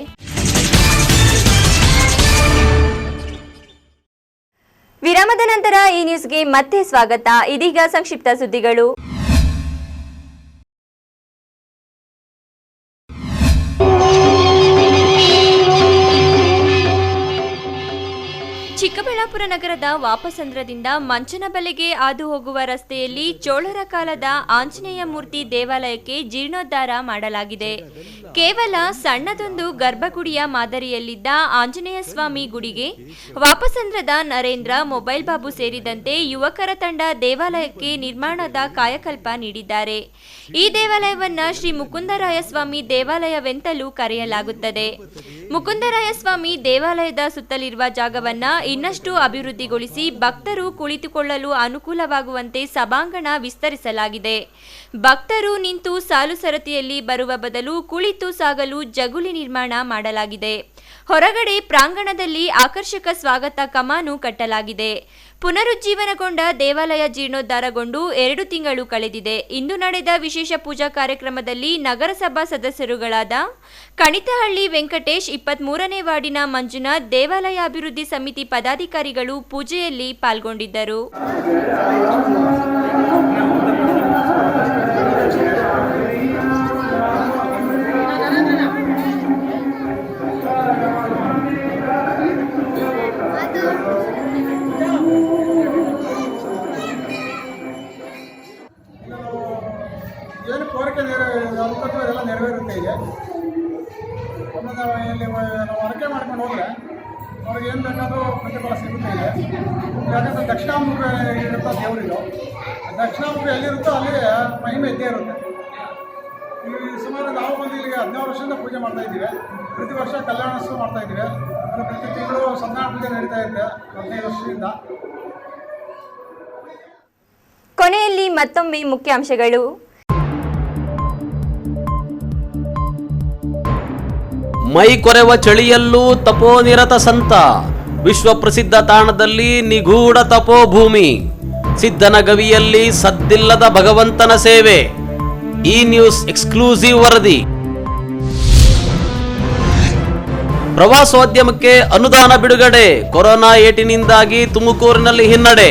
ವಿರಾಮದ ನಂತರ ಈ ನ್ಯೂಸ್ಗೆ ಮತ್ತೆ ಸ್ವಾಗತ. ಇದೀಗ ಸಂಕ್ಷಿಪ್ತ ಸುದ್ದಿಗಳು. ಚಿಕ್ಕಬಳ್ಳಾಪುರ ನಗರದ ವಾಪಸಂದ್ರದಿಂದ ಮಂಚನಬೆಲೆಗೆ ಹಾದು ಹೋಗುವ ರಸ್ತೆಯಲ್ಲಿ ಚೋಳರ ಕಾಲದ ಆಂಜನೇಯ ಮೂರ್ತಿ ದೇವಾಲಯಕ್ಕೆ ಜೀರ್ಣೋದ್ಧಾರ ಮಾಡಲಾಗಿದೆ. ಕೇವಲ ಸಣ್ಣದೊಂದು ಗರ್ಭಗುಡಿಯ ಮಾದರಿಯಲ್ಲಿದ್ದ ಆಂಜನೇಯ ಸ್ವಾಮಿ ಗುಡಿಗೆ ವಾಪಸಂದ್ರದ ನರೇಂದ್ರ, ಮೊಬೈಲ್ ಬಾಬು ಸೇರಿದಂತೆ ಯುವಕರ ತಂಡ ದೇವಾಲಯಕ್ಕೆ ನಿರ್ಮಾಣದ ಕಾಯಕಲ್ಪ ನೀಡಿದ್ದಾರೆ. ಈ ದೇವಾಲಯವನ್ನ ಶ್ರೀ ಮುಕುಂದರಾಯ ಸ್ವಾಮಿ ದೇವಾಲಯವೆಂತಲೂ ಕರೆಯಲಾಗುತ್ತದೆ. ಮುಕುಂದರಾಯ ಸ್ವಾಮಿ ದೇವಾಲಯದ ಸುತ್ತಲಿರುವ ಜಾಗವನ್ನ ಇನ್ನಷ್ಟು ಅಭಿವೃದ್ಧಿಗೊಳಿಸಿ ಭಕ್ತರು ಕುಳಿತುಕೊಳ್ಳಲು ಅನುಕೂಲವಾಗುವಂತೆ ಸಭಾಂಗಣ ವಿಸ್ತರಿಸಲಾಗಿದೆ. ಭಕ್ತರು ನಿಂತು ಸಾಲು ಸರತಿಯಲ್ಲಿ ಬರುವ ಬದಲು ಕುಳಿತು ಸಾಗಲು ಜಗುಲಿ ನಿರ್ಮಾಣ ಮಾಡಲಾಗಿದೆ. ಹೊರಗಡೆ ಪ್ರಾಂಗಣದಲ್ಲಿ ಆಕರ್ಷಕ ಸ್ವಾಗತ ಕಮಾನು ಕಟ್ಟಲಾಗಿದೆ. ಪುನರುಜ್ಜೀವನಗೊಂಡ ದೇವಾಲಯ ಜೀರ್ಣೋದ್ಧಾರಗೊಂಡು 2 ತಿಂಗಳು ಕಳೆದಿದೆ. ಇಂದು ನಡೆದ ವಿಶೇಷ ಪೂಜಾ ಕಾರ್ಯಕ್ರಮದಲ್ಲಿ ನಗರಸಭಾ ಸದಸ್ಯರುಗಳಾದ ಕಣಿತಹಳ್ಳಿ ವೆಂಕಟೇಶ್, 23ನೇ ವಾರ್ಡಿನ ಮಂಜುನಾಥ್, ದೇವಾಲಯ ಅಭಿವೃದ್ಧಿ ಸಮಿತಿ ಪದಾಧಿಕಾರಿಗಳು ಪೂಜೆಯಲ್ಲಿ ಪಾಲ್ಗೊಂಡಿದ್ದರು.
ಏನು ಕೋರಿಕೆ ಎಲ್ಲ ನೆರವೇರುತ್ತೆ. ಇದೆ ಆಮೇಲೆ ಇಲ್ಲಿ ನಾವು ಅರಕೆ ಮಾಡ್ಕೊಂಡು ಹೋದರೆ ಅವ್ರಿಗೆ ಏನು ಬೇಕಾದರೂ ಪ್ರತಿಫಲ ಸಿಗುತ್ತೆ. ಇದೆ ಯಾಕಂದರೆ ದಕ್ಷಿಣಾಮುಖ ಇರುತ್ತೋ ದೇವರಿದು, ದಕ್ಷಿಣಾಮುಖ ಎಲ್ಲಿರುತ್ತೋ ಅಲ್ಲಿ ಮಹಿಮೆ ಇದ್ದೇ ಇರುತ್ತೆ. ಈ ಸುಮಾರು ನಾವು ಬಂದು ಇಲ್ಲಿಗೆ 16 ವರ್ಷದಿಂದ ಪೂಜೆ ಮಾಡ್ತಾಯಿದ್ದೀವಿ. ಪ್ರತಿ ವರ್ಷ ಕಲ್ಯಾಣೋತ್ಸವ ಮಾಡ್ತಾಯಿದ್ದೀವಿ. ಪ್ರತಿ ತಿಂಗಳು ಸತ್ಯನಾರಾಯಣ ಪೂಜೆ ನಡೀತಾ ಇರುತ್ತೆ 15 ವರ್ಷದಿಂದ.
ಕೊನೆಯಲ್ಲಿ ಮತ್ತೊಮ್ಮೆ ಮುಖ್ಯಾಂಶಗಳು.
ಮೈ ಕೊರೆವ ಚಳಿಯಲ್ಲೂ ತಪೋನಿರತ ಸಂತ, ವಿಶ್ವ ಪ್ರಸಿದ್ಧ ತಾಣದಲ್ಲಿ ನಿಗೂಢ ತಪೋಭೂಮಿ, ಸಿದ್ಧನ ಗವಿಯಲ್ಲಿ ಸದ್ದಿಲ್ಲದ ಭಗವಂತನ ಸೇವೆ. ಈ ನ್ಯೂಸ್ ಎಕ್ಸ್ಕ್ಲೂಸಿವ್ ವರದಿ. ಪ್ರವಾಸೋದ್ಯಮಕ್ಕೆ ಅನುದಾನ ಬಿಡುಗಡೆ, ಕೊರೋನಾ ಏಟಿನಿಂದಾಗಿ ತುಮಕೂರಿನಲ್ಲಿ ಹಿನ್ನಡೆ.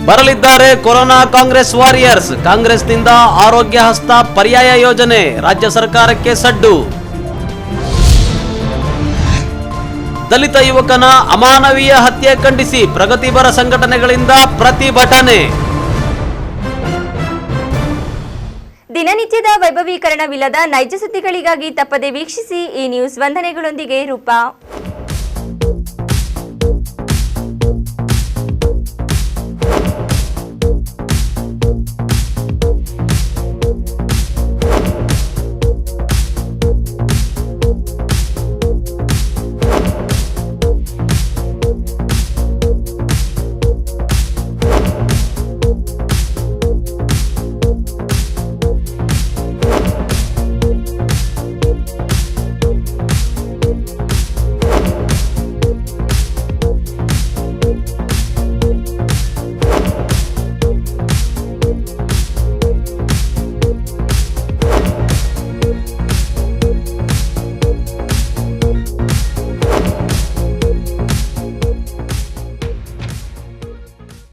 ಬರಲಿದ್ದಾರೆ ಕೊರೋನಾ ಕಾಂಗ್ರೆಸ್ ವಾರಿಯರ್ಸ್, ಕಾಂಗ್ರೆಸ್ನಿಂದ ಆರೋಗ್ಯ ಹಸ್ತ ಪರ್ಯಾಯ ಯೋಜನೆ, ರಾಜ್ಯ ಸರ್ಕಾರಕ್ಕೆ ಸಡ್ಡು. ದಲಿತ ಯುವಕನ ಅಮಾನವೀಯ ಹತ್ಯೆ ಖಂಡಿಸಿ ಪ್ರಗತಿಪರ ಸಂಘಟನೆಗಳಿಂದ ಪ್ರತಿಭಟನೆ.
ದಿನನಿತ್ಯದ ವೈಭವೀಕರಣವಿಲ್ಲದ ನೈಜ ಸುದ್ದಿಗಳಿಗಾಗಿ ತಪ್ಪದೆ ವೀಕ್ಷಿಸಿ ಈ ನ್ಯೂಸ್. ವಂದನೆಗಳೊಂದಿಗೆ ರೂಪಾ.